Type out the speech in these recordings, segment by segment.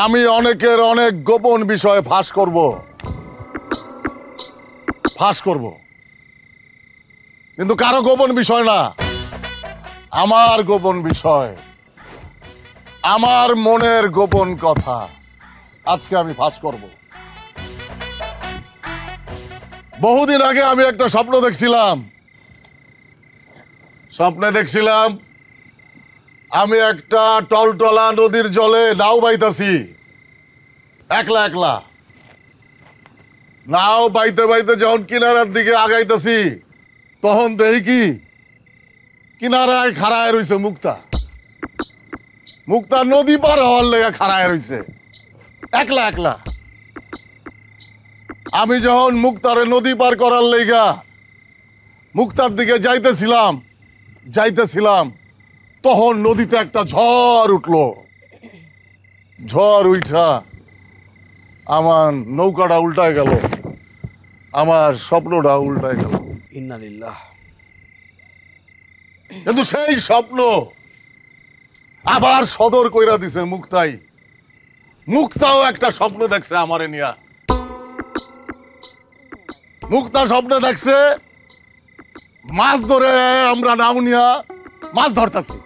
আমি অনেকের অনেক গোপন বিষয় ফাঁস করব, কিন্তু কারো গোপন বিষয় না, আমার গোপন বিষয়, আমার মনের গোপন কথা আজকে আমি ফাঁস করব। বহুদিন আগে আমি একটা স্বপ্ন দেখছিলাম। স্বপ্নে দেখছিলাম আমি একটা টলটলা নদীর জলে নাও বাইতাছি, একলা একলা। নাও বাইতে বাইতে যখন কিনারার দিকে আগাইতেছি, তখন দেখি কি কিনারায় খাড়ায় রইছে মুক্তা। মুক্তা নদী পার হওয়ার লেগে খাড়ায় রইছে একলা একলা। আমি যখন মুক্তারে নদী পার করার লেগা মুক্তার দিকে যাইতেছিলাম তখন নদীতে একটা ঝড় উঠলো। ঝড় উঠা আমার নৌকাটা উল্টায় গেল, আমার স্বপ্নটা উল্টায় গেল। ইন্নালিল্লাহ। কিন্তু সেই স্বপ্ন আবার সদর কইরা দিছে মুক্তাই। মুক্তাও একটা স্বপ্ন দেখছে আমারে নিয়া। মুক্তা স্বপ্ন দেখছে মাছ ধরে আমরা নাও নিয়া মাছ ধরতেছি।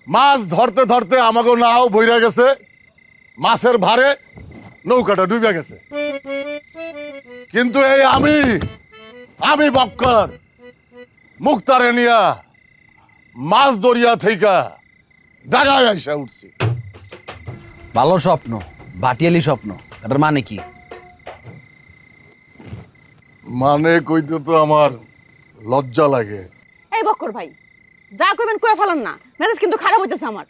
মাছ ধরতে ধরতে আমাকে নাও বইরা গেছে, মাছের ভারে নৌকাটা ডুবে গেছে। কিন্তু এই আমি বক্কর মুক্তারে নিয়া মাছ দরিয়া থেকে ডাঙায় আইসা উঠছি। ভালো স্বপ্ন, ভাটিয়ালি স্বপ্ন, এটার মানে কি? মানে কইতে তো আমার লজ্জা লাগে। এই বক্কর ভাই, যা কইবেন কয়ে ফেলান না, মেজাজ কিন্তু খারাপ হইতেছে আমার।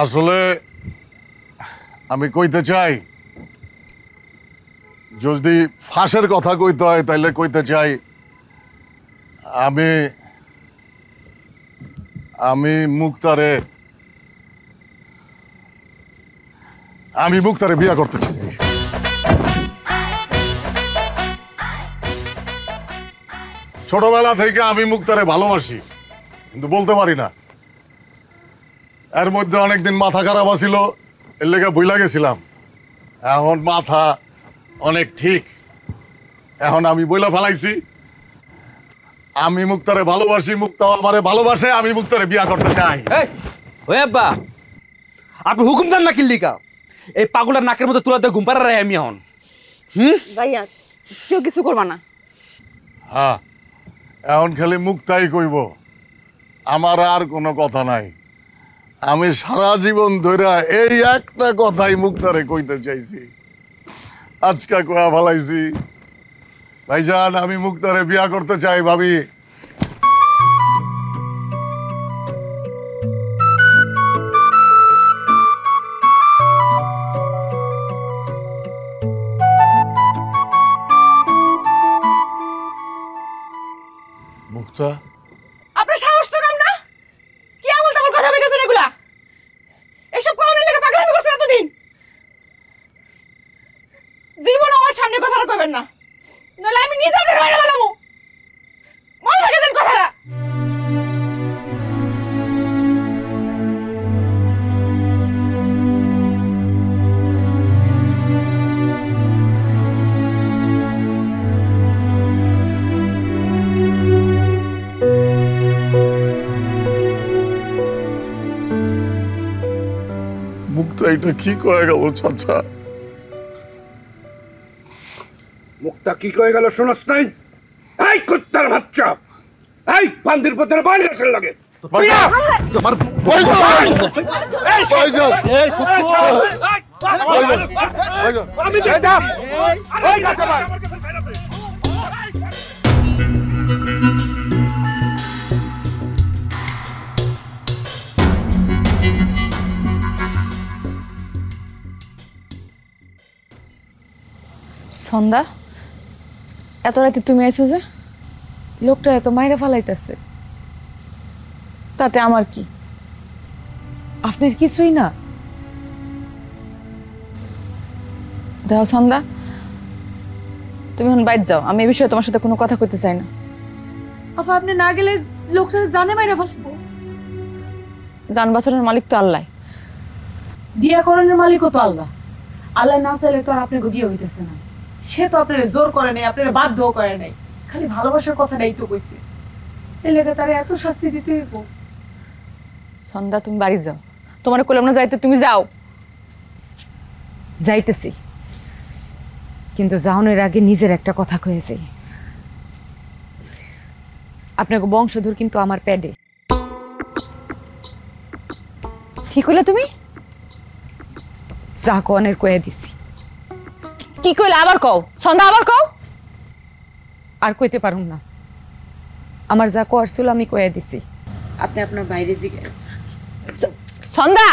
আসলে আমি কইতে চাই, যদি ফাঁসের কথা কইতে হয় তাইলে কইতে চাই আমি মুক্তারে বিয়া করতে চাই। ছোটবেলা থেকে আমি মুক্তারে ভালোবাসি, কিন্তু বলতে পারি না। এর মধ্যে অনেকদিন মাথা খারাপ আছিল, এর লেগে ভুইলা গেছিলাম। এখন মাথা অনেক ঠিক, এখন আমি বইলা ফেলাইছি আমি মুক্তারে ভালোবাসি, মুক্তাও আমারে ভালোবাসে, আমি মুক্তারে বিয়া করতে চাই। ওই আব্বা, আপনি হুকুম দেন না কিল্লিকা? এই পাগলার নাকের মধ্যে তুলা দিয়ে ঘুম পাড়া রাই আমি এখন। ভাইয়া কেউ কিছু করবা না। হ্যাঁ, এখন খালি মুক্তাই কইব, আমার আর কোনো কথা নাই। আমি সারা জীবন ধরে এই একটা কথাই মুক্তারে কইতে চাইছি, আজকে কয়া ফেলাইছি। ভাইজান, আমি মুক্তারে বিয়া করতে চাই। ভাবি, মুক্তা, আপনার সাহস তো কম না? কি আমল তামল কথা কইতেছেন এগুলা? এসব কোনের লেগে পাগলামি করছেন এতদিন। জীবন আমার সামনে কথাটা কইবেন না, নাহলে আমি নিজে আপনার মাইরা ফেলামু। মনে থাকে যেন কথাটা। মুক্তা এটা কি কয়ে গেল চাচা? মুক্তা কি কয়ে গেল শোনস নাই? এই কুত্তার বাচ্চা, এই বান্দির পথের বাইরে আসার লাগে তোমার আমি যাইতাম। সন্ধ্যা, এত রাতে তুমি আইছো যে? লোকটা এত মাইরা ফালাইতেছে, তাতে আমার কি? আপনার কিছুই না। দেখো সন্ধ্যা, তুমি এখন বাইরে যাও, আমি এই বিষয়ে তোমার সাথে কোনো কথা কইতে চাই না। আপা আপনি না গেলে লোকটা জানে মাইরা ফেলবো। যান বাঁচানোর মালিক তো আল্লাহ। বিয়ে করানোর মালিকও তো আল্লাহ। আল্লাহ না চাইলে তো আর আপনাকে বিয়ে হইতেছে না। সে তো আপনার জোর করে নাই, আপনার বাধ্যও করে নাই, খালি ভালোবাসার কথাটাই তো কইছে। এই লেগে তারা এত শাস্তি দিতে হইব? সন্ধ্যা তুমি বাড়ি যাও, তোমার কইলাম না যাইতে, তুমি যাও। যাইতেছি, কিন্তু যাওয়ানোর আগে নিজের একটা কথা কয়ে যাই। আপনাকে বংশধর কিন্তু আমার প্যাডে। ঠিক হইলে তুমি যা কোয়ানের কয়ে দিছি। কি কইলে আবার কও, সন্ধ্যা আবার কও। আর কইতে পারুম না, আমার যা কোয়ার ছিল আমি কয়ে দিছি। আপনি আপনার বাইরে জিগে। সন্ধ্যা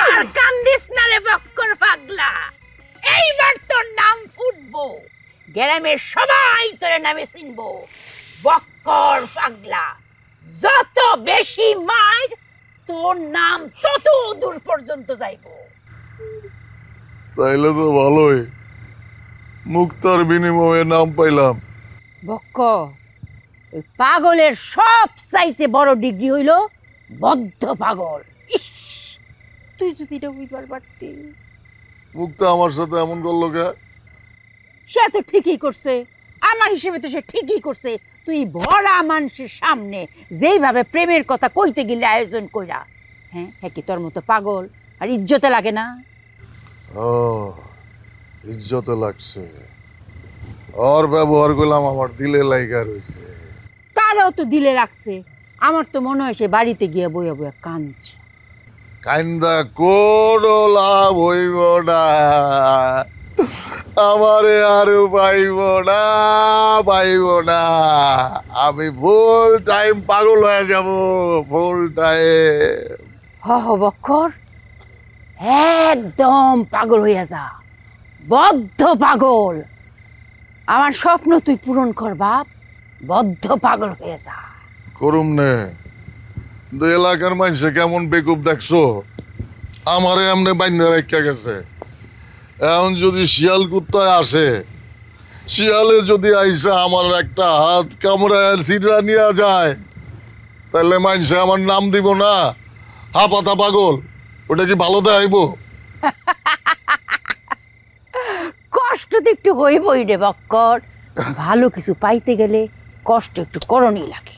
আর কান্দিস না রে বক্কর পাগলা, এইবার তোর নাম ফুটবো, গ্রামের সবাই তোর নামে চিনবো। বক্কর পাগলা, যত বেশি মার তোর নাম তত দূর পর্যন্ত যাইবো। তাইলে তো ভালোই, মুক্তার বিনিময়ে নাম পাইলাম। বক্ক, ওই পাগলের সব চাইতে বড় ডিগ্রি হইল বদ্ধ পাগল। ইস, তুই যদি এটা হইবার পারতি। মুক্তা আমার সাথে এমন করলো কে? সে তো ঠিকই করছে, আমার হিসেবে তো সে ঠিকই করছে। তুই ভরা মানুষের সামনে যেইভাবে প্রেমের কথা কইতে গেলে আয়োজন কইরা, হ্যাঁ হ্যাঁ কি তোর মতো পাগল আর ইজ্জতে লাগে না? ও, ইজ্জতে লাগছে। ওর ব্যবহার করলাম আমার দিলে লাইগা রইছে। তারও তো দিলে লাগছে। আমার তো মনে হয় সে বাড়িতে গিয়ে বইয়া বইয়া কাঁদছে। কান্দা কোনো লাভ হইব না, আমারে আর পাইব না, পাইব না। আমি ফুল টাইম পাগল হয়ে যাব, ফুল টাইম। হ বক্কর, একদম পাগল হইয়া যা, বদ্ধ পাগল। আমার স্বপ্ন তুই পূরণ কর বাপ, বদ্ধ পাগল হয়ে যা। করুম নে, কিন্তু এলাকার মানুষে কেমন বেকুব দেখছো, আমারে এমনি বাইন্দা রেখা গেছে। এখন যদি শিয়াল কুত্তায় আসে, শিয়ালে যদি আইসা আমার একটা হাত কামড়ায় সিটরা নিয়ে যায়, তাহলে মানুষে আমার নাম দিব না হাপাতা পাগল। ওটা কি ভালো দেখাইব? কষ্ট তো একটু হইবই রে বক্কর, ভালো কিছু পাইতে গেলে কষ্ট একটু করণই লাগে।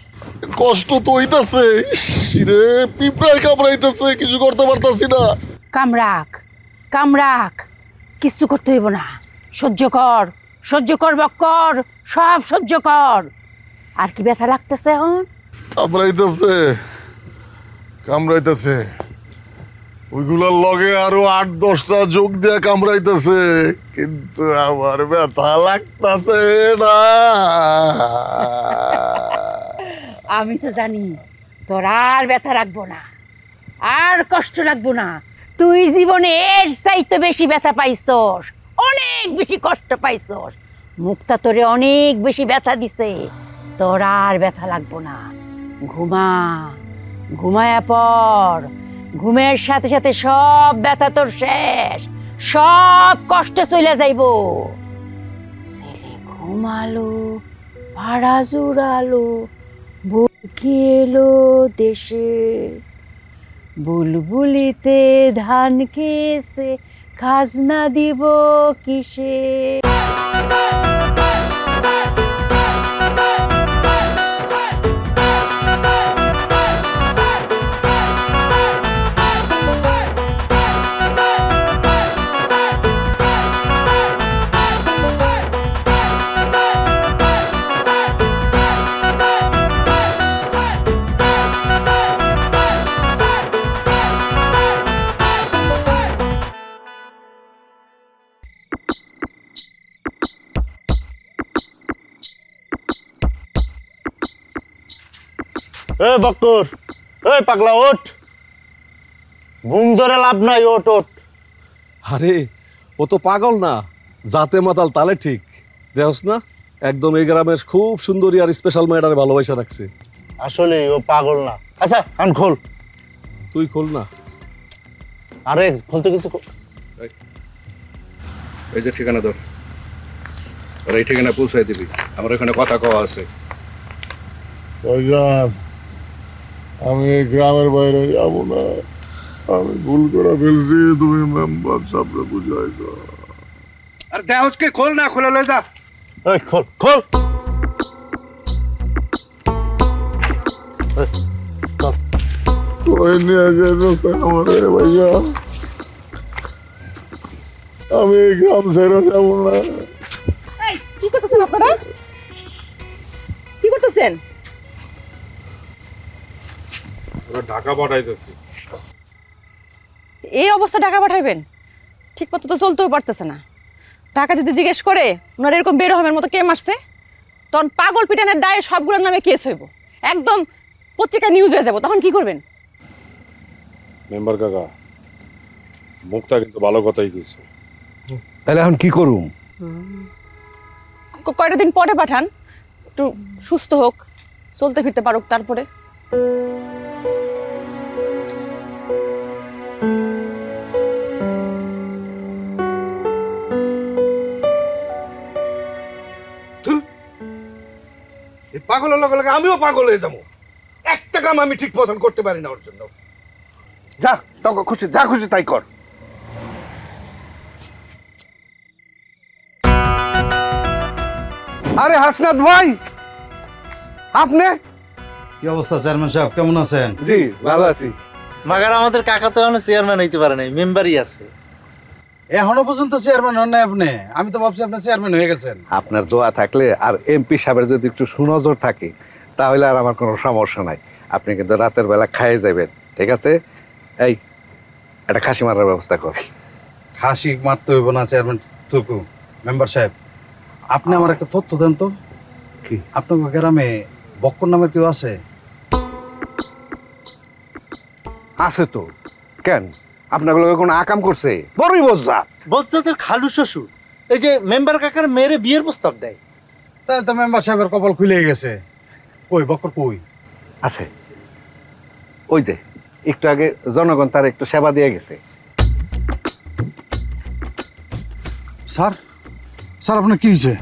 কষ্ট তো হইতাছে, রে পিঁপড়ায় কামড়াইতেছে, কিছু করতে পারতাছি না। কামরাক কামরাক, কিচ্ছু করতে হইব না, সহ্য কর, সহ্য কর বক্কর, সব সহ্য কর। আর কি ব্যথা লাগতেছে এখন? কামড়াইতেছে, কামড়াইতেছে, ওইগুলোর লগে আরো 8-10টা যোগ দিয়ে কামড়াইতেছে, কিন্তু আমার ব্যথা লাগতেছে না। আমি তো জানি তোর আর ব্যথা রাখবো না, আর কষ্ট লাগবো না। তুই জীবনে এর চাইতে বেশি ব্যথা পাইছস, অনেক বেশি কষ্ট পাইছস। মুক্তা তোরে অনেক বেশি ব্যথা দিছে, তোর আর ব্যথা লাগবো না। ঘুমা, ঘুমায়া পর, ঘুমের সাথে সাথে সব ব্যথা তোর শেষ, সব কষ্ট চলে যাইবো। ছেলে ঘুমালো, ভাড়া জুড়ালো, বুকি এলো দেশে, বুলবুলিতে ধান খেয়েছে, খাজনা দিব কিসে। এ বক্কর, এই পাগলা ওঠ, ঘুম ধরে লাভ নাই, ওঠ ওঠ। আরে ও তো পাগল না, জাতে মাতাল তালে ঠিক। দেখছ না, একদম এই গ্রামের খুব সুন্দরী আর স্পেশাল মেয়েটারে ভালোবাসা রাখছে। আসলে ও পাগল না। আচ্ছা আন খোল। তুই খোল না। আরে খুলতে কিছু এই যে ঠিকানা ধর, আর এই ঠিকানা পৌঁছাই দিবি। আমার এখানে কথা কওয়া আছে। ভাইজান, আমি এই গ্রামের বাইরে যাব না। আমি ভুল করে ফেলছি, তুমি মেম্বার সাহেবকে বুঝাই দাও। আর দেহসকে খোল না, খোলা লয়ে যা। এই খোল খোল। ওই নিয়ে গেছে আমার ভাইয়া, আমি এই গ্রাম ছেড়ে যাব না। কি করতেছেন আপনারা? কি করতেছেন? ওরা ঢাকা পাঠাইতেছি। এই অবস্থা ঢাকা পাঠাইবেন? ঠিক মতো তো চলতেও পারতেছে না। ঢাকা যদি জিজ্ঞেস করে ওনার এরকম বেরোহমের মতো কে মারছে, তখন পাগল পিটানের দায়ে সবগুলোর নামে কেস হইব, একদম পত্রিকা নিউজ হয়ে যাবো। তখন কি করবেন? মেম্বার কাকা, মুখটা কিন্তু ভালো কথাই কইছে। তাহলে এখন কি করুম? কয়টা দিন পরে পাঠান, একটু সুস্থ হোক, চলতে ফিরতে পারুক, তারপরে। এই পাগলের লগে লগে আমিও পাগল হয়ে যাবো। একটা কাম আমি ঠিক মতন করতে পারি না ওর জন্য। যা তোকে খুশি, যা খুশি তাই কর। আরে হাসনাত ভাই, আপনি? কি অবস্থা চেয়ারম্যান সাহেব, কেমন আছেন? জি ভালো আছি। মাগার আমাদের কাকা তো এখনো চেয়ারম্যান হইতে পারে নাই, মেম্বারই আছে। এখনো পর্যন্ত চেয়ারম্যান হন নাই আপনি? আমি তো ভাবছি আপনি চেয়ারম্যান হয়ে গেছেন। আপনার দোয়া থাকলে আর এমপি সাহেবের যদি একটু সুনজর থাকে তাহলে আর আমার কোনো সমস্যা নাই। আপনি কিন্তু রাতের বেলা খাইয়ে যাবেন, ঠিক আছে? এই একটা খাসি মারার ব্যবস্থা কর। খাসি মারতে হইব না চেয়ারম্যান টুকু। মেম্বার সাহেব, আপনি আমার একটা তথ্য দেন তো। কি? আপনার গ্রামে বক্কর নামের কেউ আছে? আছে তো। কেন, আপনার লগে কোনো আকাম করছে? বড়ই বজ্জাত। বজ্জাতের খালু শ্বশুর এই যে মেম্বার কাকার মেয়েরে বিয়ের প্রস্তাব দেয়। তাহলে তো মেম্বার সাহেবের কপাল খুলে গেছে। কই বক্কর কই? আছে, ওই যে একটু আগে জনগণ তার একটু সেবা দিয়ে গেছে। স্যার, স্যার আপনার কি হয়েছে?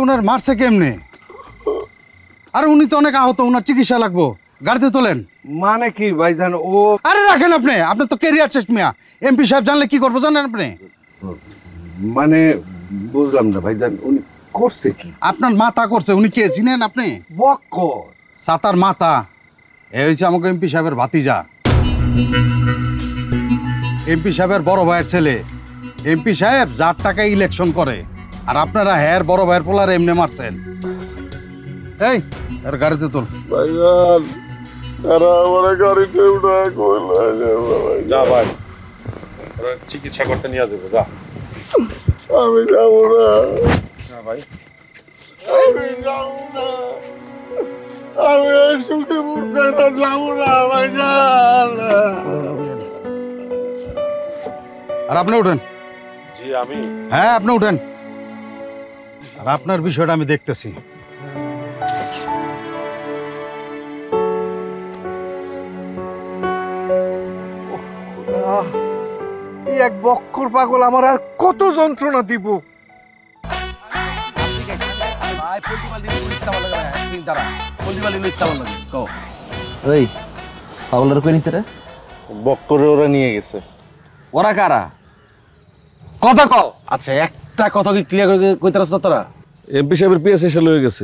উনার মারছে কেমনে? আরে উনি তো অনেক আহত, উনার চিকিৎসা লাগবো, গাড়িতে তোলেন। মানে কি ভাইজান? ও আরে রাখেন আপনি, আপনার তো ক্যারিয়ার শেষ মিয়া। এমপি সাহেব জানলে কি করবো জানেন আপনি? মানে বুঝলাম না ভাইজান, উনি করছে কি? আপনার মাথা করছে। উনি কে চিনেন আপনি? বক্কর সাতার মাথা। এ হয়েছে আমাকে এমপি সাহেবের ভাতিজা, এমপি সাহেবের বড় ভাইয়ের ছেলে। এমপি সাহেব যার টাকায় ইলেকশন করে, আর আপনারা হ্যার বড় ভাইয়ের পোলার এমনি মারছেন। এই আর গাড়িতে তোল। ভাইজান, তারা আমার গাড়িতে উঠায় কইলা যা ভাই, ওরা চিকিৎসা করতে নিয়ে যাবো। যা। আমি যাবো না। হ্যাঁ ভাই, আমি যাবো না। আমি এক সুখে পড়ছে না, যাবো না ভাইজান। আর আপনি উঠেন। জি আমি। হ্যাঁ আপনি উঠেন, আর আপনার বিষয়টা আমি দেখতেছি। এই এক বক্কর পাগল আমার আর কত যন্ত্রণা দিব। ওই পাগলের কই নিছে রে? বক্করে ওরা নিয়ে গেছে। ওরা কারা? কথা কও। আচ্ছা একটা কথা কি ক্লিয়ার করে কইতে রাস্তা তোরা? এমপি সাহেবের পিএস এসে লয়ে গেছে।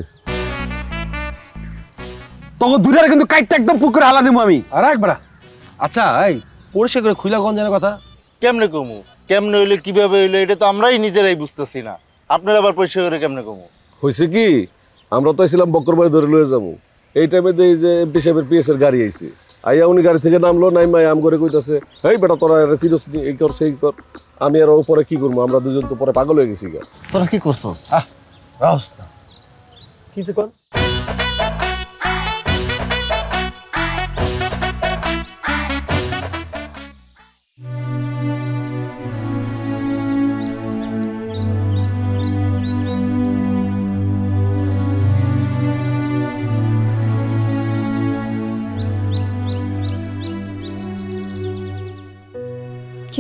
তখন দূরের কিন্তু কাইটটা একদম পুকুরে হালা দিমু আমি। আর একবার আচ্ছা, এই পরিষ্কার করে খুইলা গঞ্জের কথা কেমনে কমু? কেমনে হইলে কিভাবে হইলে এটা তো আমরাই নিজেরাই বুঝতেছি না। আপনারা আবার পরিষ্কার করে কেমনে কমু? হয়েছে কি, আমরা তো ছিলাম বক্কর বাড়ি ধরে লয়ে যাবো। এই টাইমে দেখি যে এমপি সাহেবের পিএস এর গাড়ি আইছে। আইয়া উনি গাড়ি থেকে নামলো, নাইমাই আম করে কইতাছে, এই বেটা তোরা সিরিয়াস এই কর সেই কর। আমি আর উপরে কি করবো, আমরা দুজন তো পরে পাগল হয়ে গেছি। তোরা কি করছস? রাস্তা কিছু কর।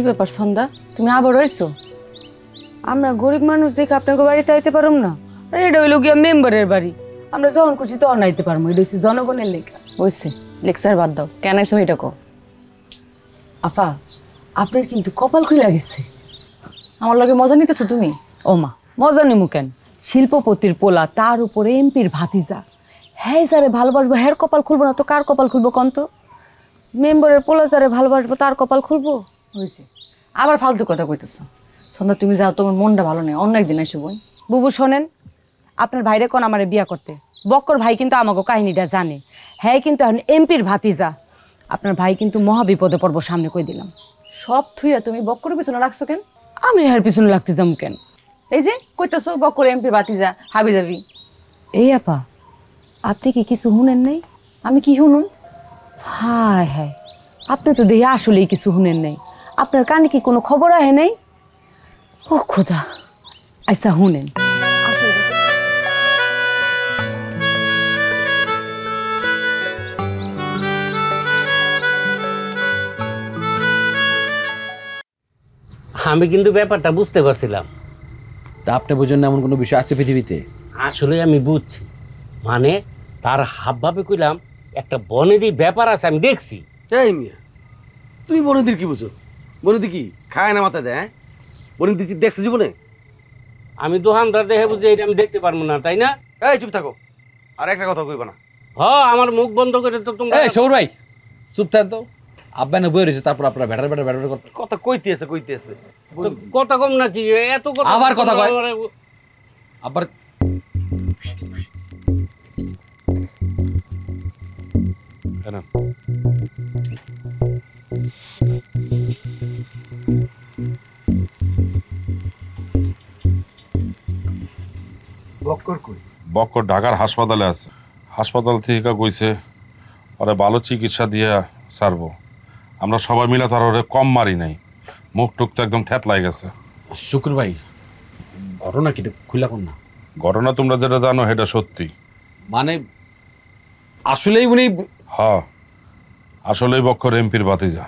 ব্যাপার সন্ধ্যা, তুমি আবার রয়েছো? আমরা গরিব মানুষ দেখে আপনাকে বাড়িতে আইতে পারুম না? আর এটা হইল গিয়া মেম্বারের বাড়ি, আমরা যখন খুশি তখন আইতে পারবো। এটা হচ্ছে জনগণের লেখা। হয়েছে, লেকচার বাদ দাও, কেন আইসো এটা কো। আপা, আপনার কিন্তু কপাল খুলে গেছে। আমার লগে মজা নিতেছো তুমি? ও মা, মজা নিমু কেন? শিল্পপতির পোলা, তার উপরে এমপির ভাতিজা। হ্যাঁ যারে ভালোবাসবো হ্যার কপাল খুলবো না তো কার কপাল খুলবো কন তো? মেম্বারের পোলা যারে ভালোবাসবো তার কপাল খুলবো? হয়েছে, আবার ফালতু কথা কইতেছো। সন্ধ্যা তুমি যাও, তোমার মনটা ভালো নেই, অন্য একদিন এসো বোন। বুবু শোনেন, আপনার ভাইরে কোন আমারে বিয়া করতে। বক্কর ভাই কিন্তু আমাকে কাহিনীটা জানে। হ্যাঁ কিন্তু এখন এমপির ভাতিজা। আপনার ভাই কিন্তু মহা বিপদে পড়বো, সামনে কই দিলাম। সব থুইয়া তুমি বক্করের পিছনে রাখছো কেন? আমি হ্যার পিছনে লাগতে যাম কেন? এই যে কইতেছো বক্কর এমপির ভাতিজা, হাবি যাবি। এই আপা, আপনি কি কিছু শুনেন নাই? আমি কি শুনুন? হায় হায়, আপনি তো দেখি আসলেই কিছু শুনেন নাই। আপনার কানে কি কোনো খবর আহে নাই? ও খোদা, আচ্ছা শুনেন। আমি কিন্তু ব্যাপারটা বুঝতে পারছিলাম। তা আপনি বুঝেন না এমন কোনো বিষয় আছে পৃথিবীতে? আসলে আমি বুঝছি, মানে তার হাবভাবে কইলাম একটা বনেদি ব্যাপার আছে, আমি দেখছি। এই মিয়া, তুমি বনেদির কি বুঝো? বনেদি কি খায় না মাথা দেয়? হ্যাঁ, বনেদি দেখছো জীবনে? আমি দোকানদার দেখে বুঝি এটা আমি দেখতে পারবো না, তাই না? এই চুপ থাকো, আর একটা কথা কইবা না। আমার মুখ বন্ধ করে তো তোমরা। এই সৌর ভাই, চুপ থাক তো। আব্বা না বই রয়েছে, তারপর আপনার ব্যাটার কথা কইতে আছে। তো কথা কম নাকি? এত কথা আবার কথা কয়। আবার বক্কর ঢাকার হাসপাতালে আছে। হাসপাতাল থেকে কইছে ওরে ভালো চিকিৎসা দিয়ে ছাড়বো। আমরা সবাই মিলে তার ওরে কম মারি নাই, মুখ টুক তো একদম থ্যাতলাই গেছে। শুক্র ভাই, ঘটনা কি খুলা কোন না? ঘটনা তোমরা যেটা জানো সেটা সত্যি। মানে আসলেই উনি? হ্যাঁ, আসলেই বক্কর এমপির ভাতিজা।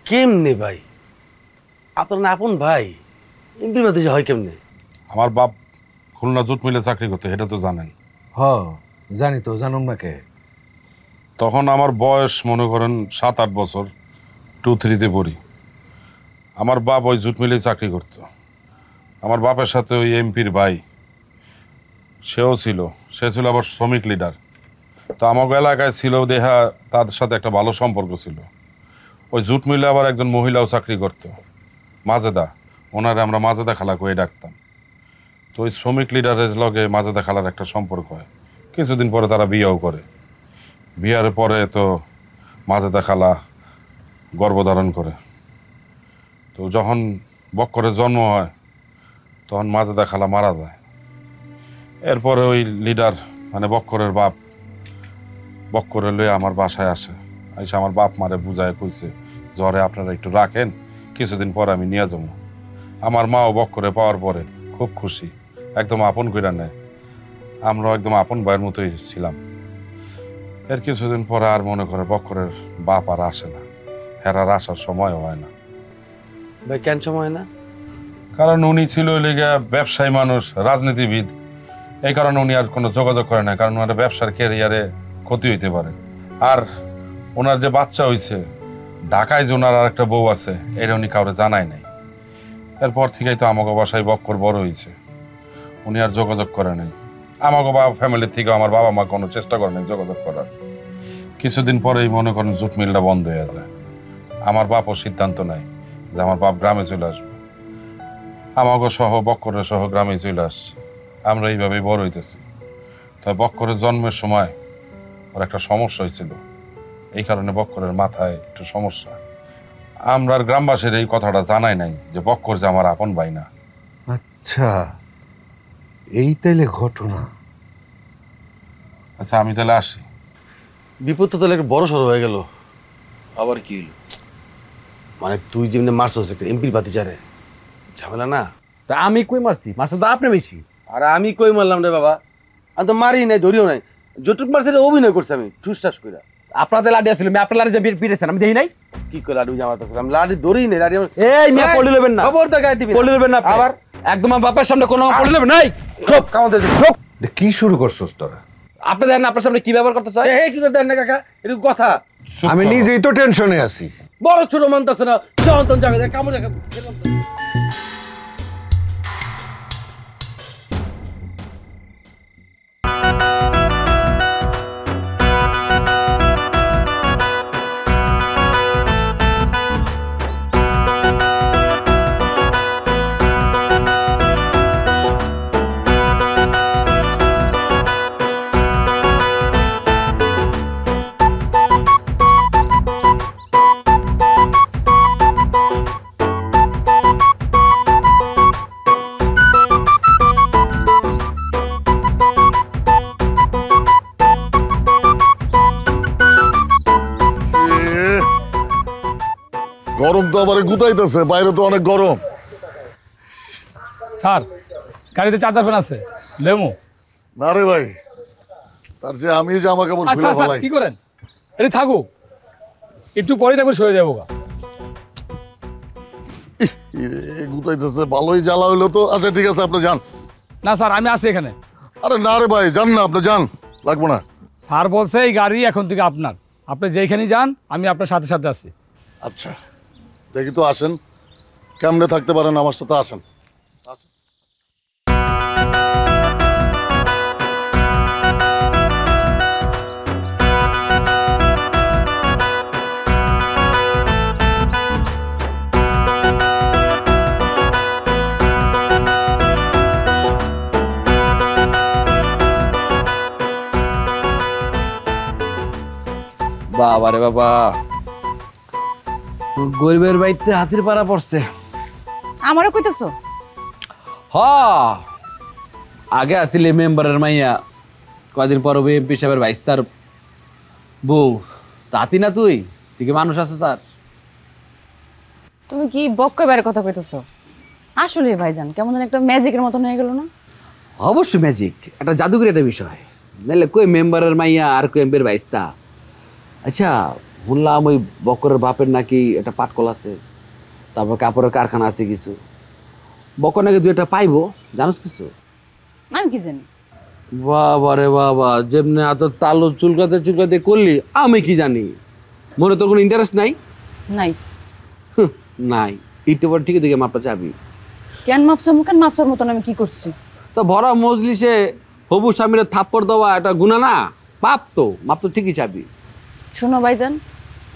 কেমনে ভাই? আপনার না আপন ভাই এমপির ভাতিজা হয় কেমনে? আমার বাপ খুলনা জুট মিলে চাকরি করতে, এটা তো জানেন। হ্যাঁ জানি তো, জানুন না কে। তখন আমার বয়স মনে করেন 7-8 বছর, 2-3-তে পড়ি। আমার বাপ ওই জুট মিলেই চাকরি করত। আমার বাপের সাথে ওই এমপির ভাই সে ছিল আবার শ্রমিক লিডার। তো আমাকে এলাকায় ছিল দেখা তাদের সাথে একটা ভালো সম্পর্ক ছিল। ওই জুট মিলে আবার একজন মহিলাও চাকরি করত, মাজেদা। ওনারে আমরা মাজেদা খালা কয়ে ডাকতাম। তো ওই শ্রমিক লিডারের লগে মাজেদা খালার একটা সম্পর্ক হয়। কিছুদিন পরে তারা বিয়েও করে। বিয়ার পরে তো মাজেদা খালা গর্ভধারণ করে। তো যখন বক্করের জন্ম হয় তখন মাজেদা খালা মারা যায়। এরপরে ওই লিডার মানে বক্করের বাপ বক্করে লয়ে আমার বাসায় আসে। এসে আমার বাপ মারে বুঝায় কইছে, জ্বরে আপনারা একটু রাখেন, কিছুদিন পরে আমি নিয়ে যাবো। আমার মাও বক্করে পাওয়ার পরে খুব খুশি, একদম আপন কইরা নেয়। আমরা একদম আপন ভাইয়ের মতোই ছিলাম। এর কিছুদিন পরে আর মনে করে বক্করের বাপ আর আসে না, হেরার আসার সময় হয় না। ভাই কেন সময় না? কারণ উনি ছিল লিগা ব্যবসায়ী মানুষ, রাজনীতিবিদ। এই কারণে উনি আর কোনো যোগাযোগ করে না, কারণ ওনার ব্যবসার ক্যারিয়ারে ক্ষতি হইতে পারে। আর ওনার যে বাচ্চা হইছে, ঢাকায় যে ওনার আর একটা বউ আছে, এটা উনি কাউরে জানায় নাই। এরপর থেকেই তো আমাকে বাসায় বক্কর বড় হয়েছে, উনি আর যোগাযোগ করে নাই। আমাকে বাবা ফ্যামিলির থেকে আমার বাবা মা কোনো চেষ্টা করে নাই যোগাযোগ করার। কিছুদিন পরেই মনে করেন জুট মিলটা বন্ধ হয়ে যায়। আমার বাপও সিদ্ধান্ত নেয় যে আমার বাপ গ্রামে চলে আসবে। আমাকে সহ বক্করের সহ গ্রামে চলে আসছে। আমরা এইভাবেই বড় হইতেছি। তবে বক্করের জন্মের সময় ওর একটা সমস্যা হয়েছিল, এই কারণে বক্করের মাথায় একটু সমস্যা। আমরা গ্রামবাসীর এই কথাটা জানাই নাই যে বক্কর যে আমার আপন ভাই না। আচ্ছা, এই তাইলে ঘটনা। আচ্ছা আমি তাহলে আসি। বিপদ তো তাহলে একটা বড় সড় হয়ে গেল। আবার কি হলো? মানে তুই যেমনি মারছস একটা এমপির ভাতিজারে, ঝামেলা না? তা আমি কই মারছি? মারছে তো আপনি বেশি। আর আমি কই মারলাম রে বাবা? আমি তো মারি নাই, ধরিও নাই। যতটুক মারছে অভিনয় করছে আমি ঠুসঠাস কইরা। আপনাদের লাঠি আসছিল আমি আপনার লাঠি পিটেছেন আমি দেখি নাই কি করে লাডু জামাত আছে আমি লাডি ধরি নেই লাডি এই মিয়া পড়ে নেবেন না খবর তো গায়ে দিবি পড়ে নেবেন না আবার একদম আমার বাপের সামনে কোনো পড়ে নেবেন নাই চুপ কামাতে চুপ কি শুরু করছস তোরা? আপনি দেখেন আপনার সামনে কি ব্যবহার করতেছ এই কি করে দেন না কাকা এরকম কথা আমি নিজেই তো টেনশনে আছি। বড় ছোট মানতাছে না যখন তখন জায়গা কামড় দেখা গরম তো আবার গুতাইতেছে, বাইরে তো অনেক গরম। স্যার গাড়িতে চার্জার ফ্যান আছে লেমু? না রে ভাই, তার যে আমি জামা কাপড় খুলে ফেলাই। কি করেন? এটি থাকুক, একটু পরে থাকবে সরে যাবো গা। গুতাইতেছে, ভালোই জ্বালা হইলো তো। আচ্ছা ঠিক আছে, আপনি যান। না স্যার আমি আছি এখানে। আরে না রে ভাই, যান না, আপনি যান, লাগবো না। স্যার বলছে এই গাড়ি এখন থেকে আপনার, আপনি যেখানেই যান আমি আপনার সাথে সাথে আছি। আচ্ছা দেখি তো, আসেন, কেমনে থাকতে পারেন আমার সাথে, আসেন। বাবা রে বাবা, গরিবের বাড়িতে হাতির পাড়া পড়ছে। আমারও কইতেছো? হ, আগে আসলে মেম্বারের মাইয়া, কয়দিন পর এমপি সাহেবের ভাইস্তার বউ। তাতি না তুই, তুই কি মানুষ আছে স্যার? তুমি কি বক্কর বাইরের কথা কইতেছো? আসলে ভাইজান কেমন যেন একটা ম্যাজিকের মতন হয়ে গেল না? অবশ্যই ম্যাজিক, একটা জাদুকরি একটা বিষয়। নাহলে কই মেম্বারের মাইয়া আর কই এমপির ভাইস্তা। আচ্ছা শুনলাম ওই বকরের বাপের নাকি একটা পাটকল আছে, তারপর কাপড়ের কারখানা আছে কিছু। বকর নাকি দুই একটা পাইবো, জানোস কিছু? আমি কি জানি? বাবা রে বাবা, যেমনি এত তালু চুলকাতে চুলকাতে করলি, আমি কি জানি? মনে তোর কোনো ইন্টারেস্ট নাই? নাই। নাই, ইতিবার ঠিক দেখে মাপটা চাবি। কেন মাপসার কেন মাপসার মতন আমি কি করছি? তো ভরা মজলিসে হবু স্বামীর থাপ্পড় দেওয়া এটা গুনাহ না? পাপ তো, মাপ তো ঠিকই চাবি। শোনো ভাইজান,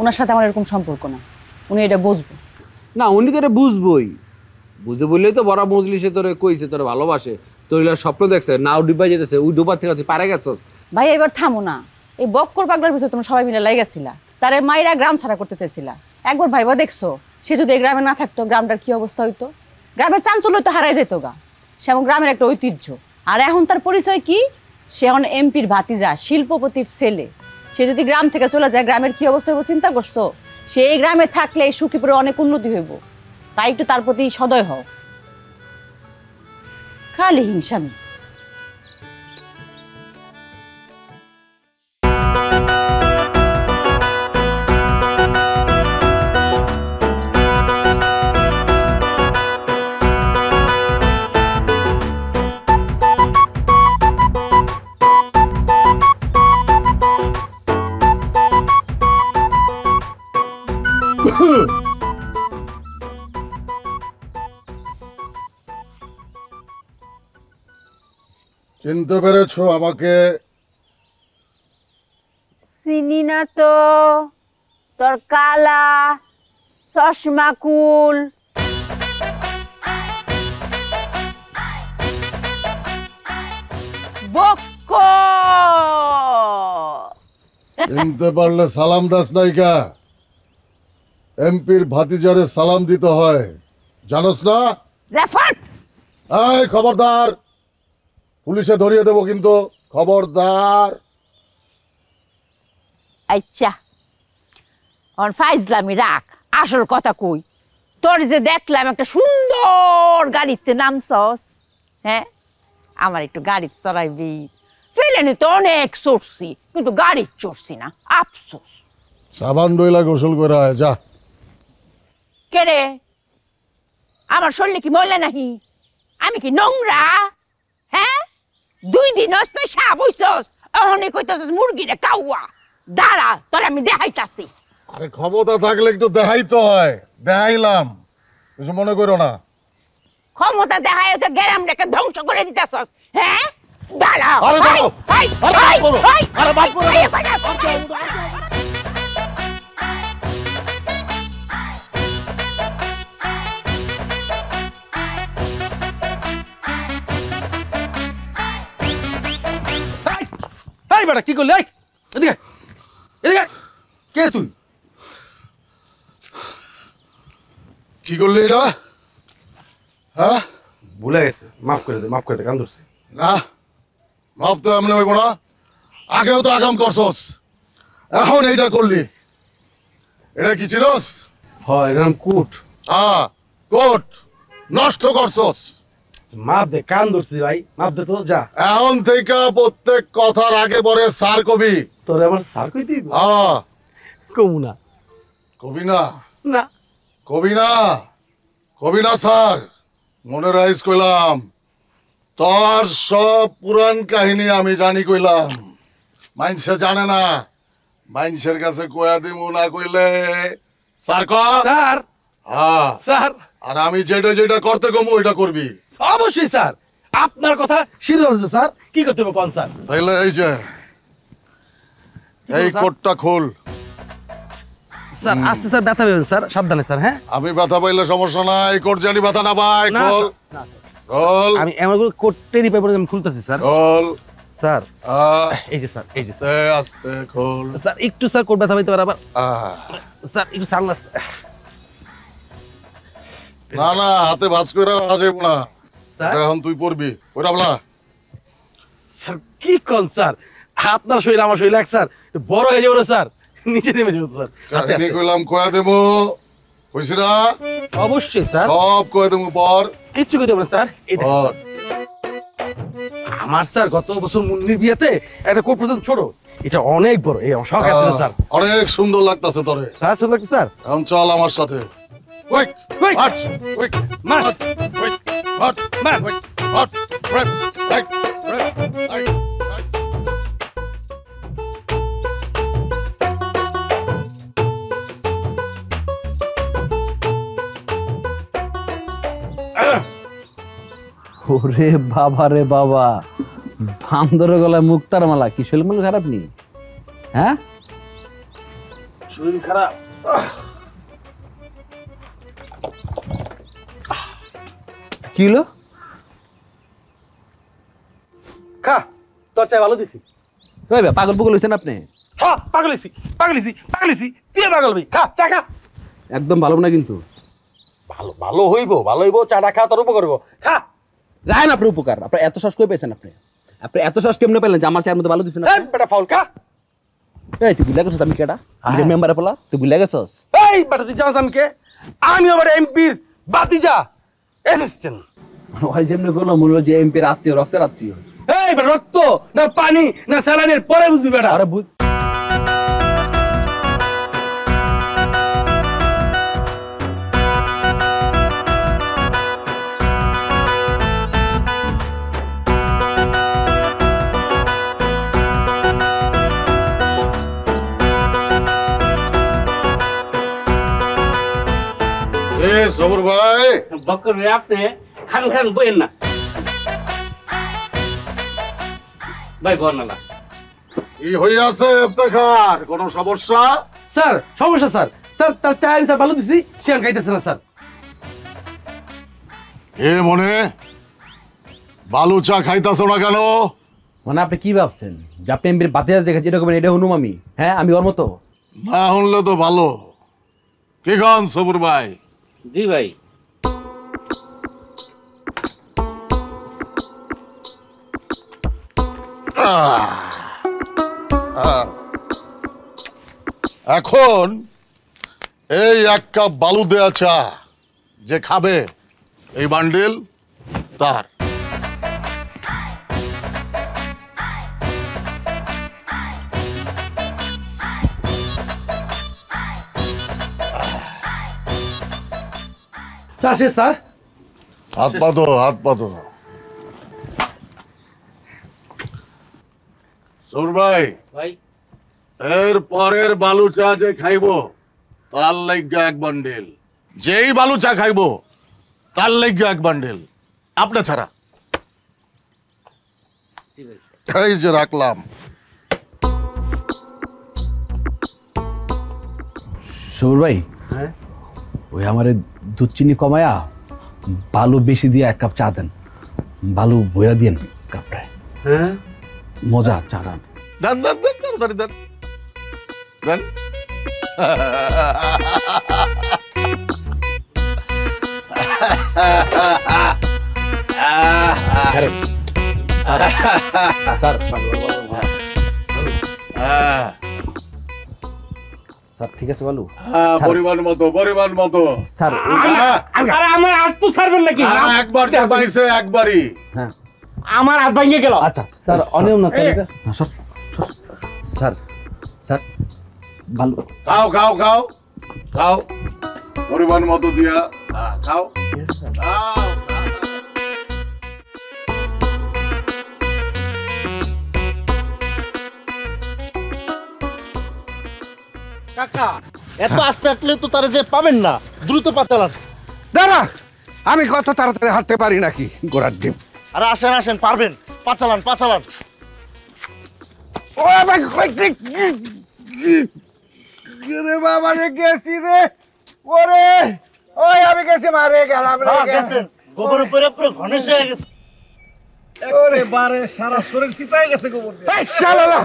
ওনার সাথে আমার এরকম সম্পর্ক না, উনি এটা বুঝবো না। উনি তো এটা বুঝবই, বুঝে বললেই তো ভরা মজলিসে তোরে কইছে তোরে ভালোবাসে, তোর স্বপ্ন দেখছে, নাও ডিব্বা যেতেছে, ওই ডোবার থেকে তুই পারে গেছস। ভাই এবার থামো না, এই বক্কর পাগলার পিছনে তোমরা সবাই মিলে লাইগাছিলা, তারে মাইরা গ্রাম ছাড়া করতে চাইছিলা। একবার ভাইবা দেখছো সে যদি এই গ্রামে না থাকতো গ্রামটার কি অবস্থা হইতো? গ্রামের চাঞ্চল্য তো হারাই যেত গা, সে এমন গ্রামের একটা ঐতিহ্য। আর এখন তার পরিচয় কি? সে এখন এমপির ভাতিজা, শিল্পপতির ছেলে। সে যদি গ্রাম থেকে চলে যায় গ্রামের কি অবস্থা হইব চিন্তা করছো? সে এই গ্রামে থাকলে এই সুখীপুরে অনেক উন্নতি হইব, তাই একটু তার প্রতি সদয় হও। খালি হিংসামি। চিনতে পেরেছো আমাকে? চিনি না তো, তোর কালা চশমা কুল। চিনতে পারলে সালাম দাস নাইকা? এমপির ভাতিজারে সালাম দিতে হয়, জানোস না? এই খবরদার, পুলিশে ধরিয়ে দেবো কিন্তু, খবরদার। আচ্ছা আমার ফাইজলামি রাখ, আসল কথা কই। তোর যে দেখলাম একটা সুন্দর গাড়িতে নামছস, হ্যাঁ আমার একটু গাড়ি চড়াইবি? ফেলেনি তো অনেক চড়ছি, কিন্তু গাড়ি চড়ছি না, আফসোস। সাবান ডইলা গোসল করে আয় যা। কে রে? আমার শরীরে কি ময়লা নাকি? আমি কি নোংরা? হ্যাঁ, 2 দিন হস্তে সাপ হইছস, অহনে কইতাছস মুরগিরে কাউয়া। দাঁড়া, তোর আমি দেখাইতাছি। আরে ক্ষমতা থাকলে একটু দেখাইতে হয়, দেখাইলাম, কিছু মনে করো না। ক্ষমতা দেখায় তো গ্রাম রেখে ধ্বংস করে দিতেছস। হ্যাঁ, দাঁড়া। আরে দাঁড়াও। আরে বাইক করে এই বেটা কি করলি? এই এদিকে এদিকে, কে তুই? কি করলি এটা? হ্যাঁ, ভুলে গেছে, মাফ করে দে, কান ধরছি। না, মাপ তো এমনি হইব না। আগেও তো আগাম করছস, এখন এইটা করলি। এটা কি চিরস? হয় এরকম কুট। হ্যাঁ, কোট নষ্ট করছস। মাপ দে, কান ধরছি ভাই, মাপ দে তো, যা। এখন থেকে প্রত্যেক কথার আগে পরে স্যার কবি। তোর আবার স্যার কই দিব? হ্যাঁ, কমু না। কবি না? না কবি না, কবি না স্যার। মনে রাইস কইলাম, তোর সব পুরান কাহিনী আমি জানি কইলাম। মাইনসে জানে না, মাইনসের কাছে কয়া দিমু না কইলে স্যার কর। স্যার। হ্যাঁ স্যার। আর আমি যেটা যেটা করতে কমু ওইটা করবি। অবশ্যই স্যার, আপনার কথা শিরোল হচ্ছে স্যার। কি করতে হবে কোন স্যার? তাইলে এই যে এই কোটটা খোল। স্যার আস্তে স্যার, ব্যথা পাবেন স্যার, সাবধানে স্যার। হ্যাঁ, আমি ব্যথা পাইলে সমস্যা নাই, কোট জানি ব্যথা না পাই। খোল খোল। আমি এমন করে কোটটেরই পেপার আমি খুলতেছি স্যার। খোল স্যার। এই যে স্যার, এই যে আস্তে খোল স্যার। একটু স্যার কোট ব্যথা পাইতে পারে আবার। স্যার একটু সানগ্লাস। না না, হাতে ভাঁজ করে আসব না। এখন তুই পড়বি ওটা বলা। স্যার কি কোন স্যার, আপনার শরীর আমার শরীর এক স্যার, বড় হয়ে যাবে স্যার, নিচে নেমে যাবো স্যার। কাহিনী কইলাম কয়া দেবো, কইছি না? অবশ্যই স্যার, সব কয়া দেবো। পর কিচ্ছু কইতে হবে স্যার। আমার স্যার গত বছর মুন্নির বিয়েতে একটা কোট পর্যন্ত ছোট, এটা অনেক বড়, এই আমার শখ আছে স্যার। অনেক সুন্দর লাগতাছে তোরে। স্যার সুন্দর লাগছে স্যার। এখন চল আমার সাথে। Quick quick quick March quick March March March rape right rape right. ওরে বাবা রে বাবা, বান্দরের গলায় মুক্তার মালা। কি শরীর মূল খারাপ নি? হ্যাঁ, শরীর খারাপ। কি হলো? খা, তোর চাই ভালো দিছি। পাগল পুগল হয়েছেন আপনি? হ্যাঁ, পাগলিছি পাগলিছি পাগলিছি, তুই পাগল ভাই। খা, চা খা। একদম ভালো না কিন্তু। ভালো ভালো হইব, ভালো হইব, চাটা খা, তোর উপকার হইব। খা। রায়ন আপনার উপকার, আপনার এত শ্বাস কই পেয়েছেন? আপনি আপনি এত শ্বাস কেমনে পেলেন যে আমার চায়ের মধ্যে ভালো দিচ্ছেন? বেটা ফাউল। খা। এই তুই ভুলে গেছিস আমি কেডা? আমি মেম্বারে বলা, তুই ভুলে গেছিস? এই বেটা তুই জানিস আমি কে? আমি আমার এমপির বাতিজা অ্যাসিস্ট্যান্ট। ওই যেমনি করলো মনে হলো যে এমপির আত্মীয়, রক্তের আত্মীয়। এই বেটা রক্ত না পানি না স্যালাইনের পরে বুঝবি বেটা। আরে সবর ভাই, বকর রে আপনি খান খান বইন না ভাই, বর্ণনা কি হইয়াছে ইফতেখার? কোনো সমস্যা? স্যার সমস্যা স্যার, স্যার তার চা আমি স্যার ভালো দিছি, সে আর খাইতেছে না স্যার। এ মনে বালু চা খাইতাছ না কেন? মানে আপনি কি ভাবছেন যে আপনি এমপির বাতিজা দেখেছি এরকম এটা হনুম আমি? হ্যাঁ, আমি ওর মতো না শুনলে তো ভালো। কি গান সবুর ভাই? জি ভাই। এখন এই 1 কাপ বালু দেয়া চা যে খাবে এই বান্ডিল তার। স্যার শেষ স্যার। হাত পাতো, হাত পাতো না। সুর ভাই, এর পরের বালু চা যে খাইবো তার লাইগা এক বান্ডেল, যেই বালু চা খাইবো তার লাইগা এক বান্ডেল, আপনি ছাড়া। এই যে রাখলাম। সবুর ভাই, ওই আমারে দুধ চিনি কমায়া বালু বেশি দিয়ে 1 কাপ চা দেন, বালু বইরা দিয়েন কাপটায়। হ্যাঁ মজা চা দেন। দেন দেন দেন তাড়াতাড়ি দেন দেন। স্যার ঠিক আছে বালু? পরিমাণ মতো, পরিমাণ মতো স্যার। আরে আমার হাত তো ছাড়বেন নাকি? একবার চাপাইছে একবারই। হ্যাঁ আমার হাত ভাঙে গেল। আচ্ছা স্যার, অনিয়ম না স্যার এটা। না সর স্যার, স্যার বালু খাও খাও খাও খাও, পরিমাণ মতো দিয়া খাও খাও। কাকা এত আস্তে হাঁটলে তো তারা যে পাবেন না, দ্রুত পাতালান। দাঁড়া, আমি কত তাড়াতাড়ি হাঁটতে পারি নাকি গোড়ার ডিম। আরে আসেন আসেন, পারবেন, পাচালান পাচালান। রে বাবা রে, গেছি রে। ওরে ওই আমি গেছি, মারে গেলাম রে। গেছেন গোবর উপরে পুরো ঘনেশ হয়ে গেছে। ওরে বারে সারা শরীর শীতায় গেছে গোবর দিয়ে। এই শালারা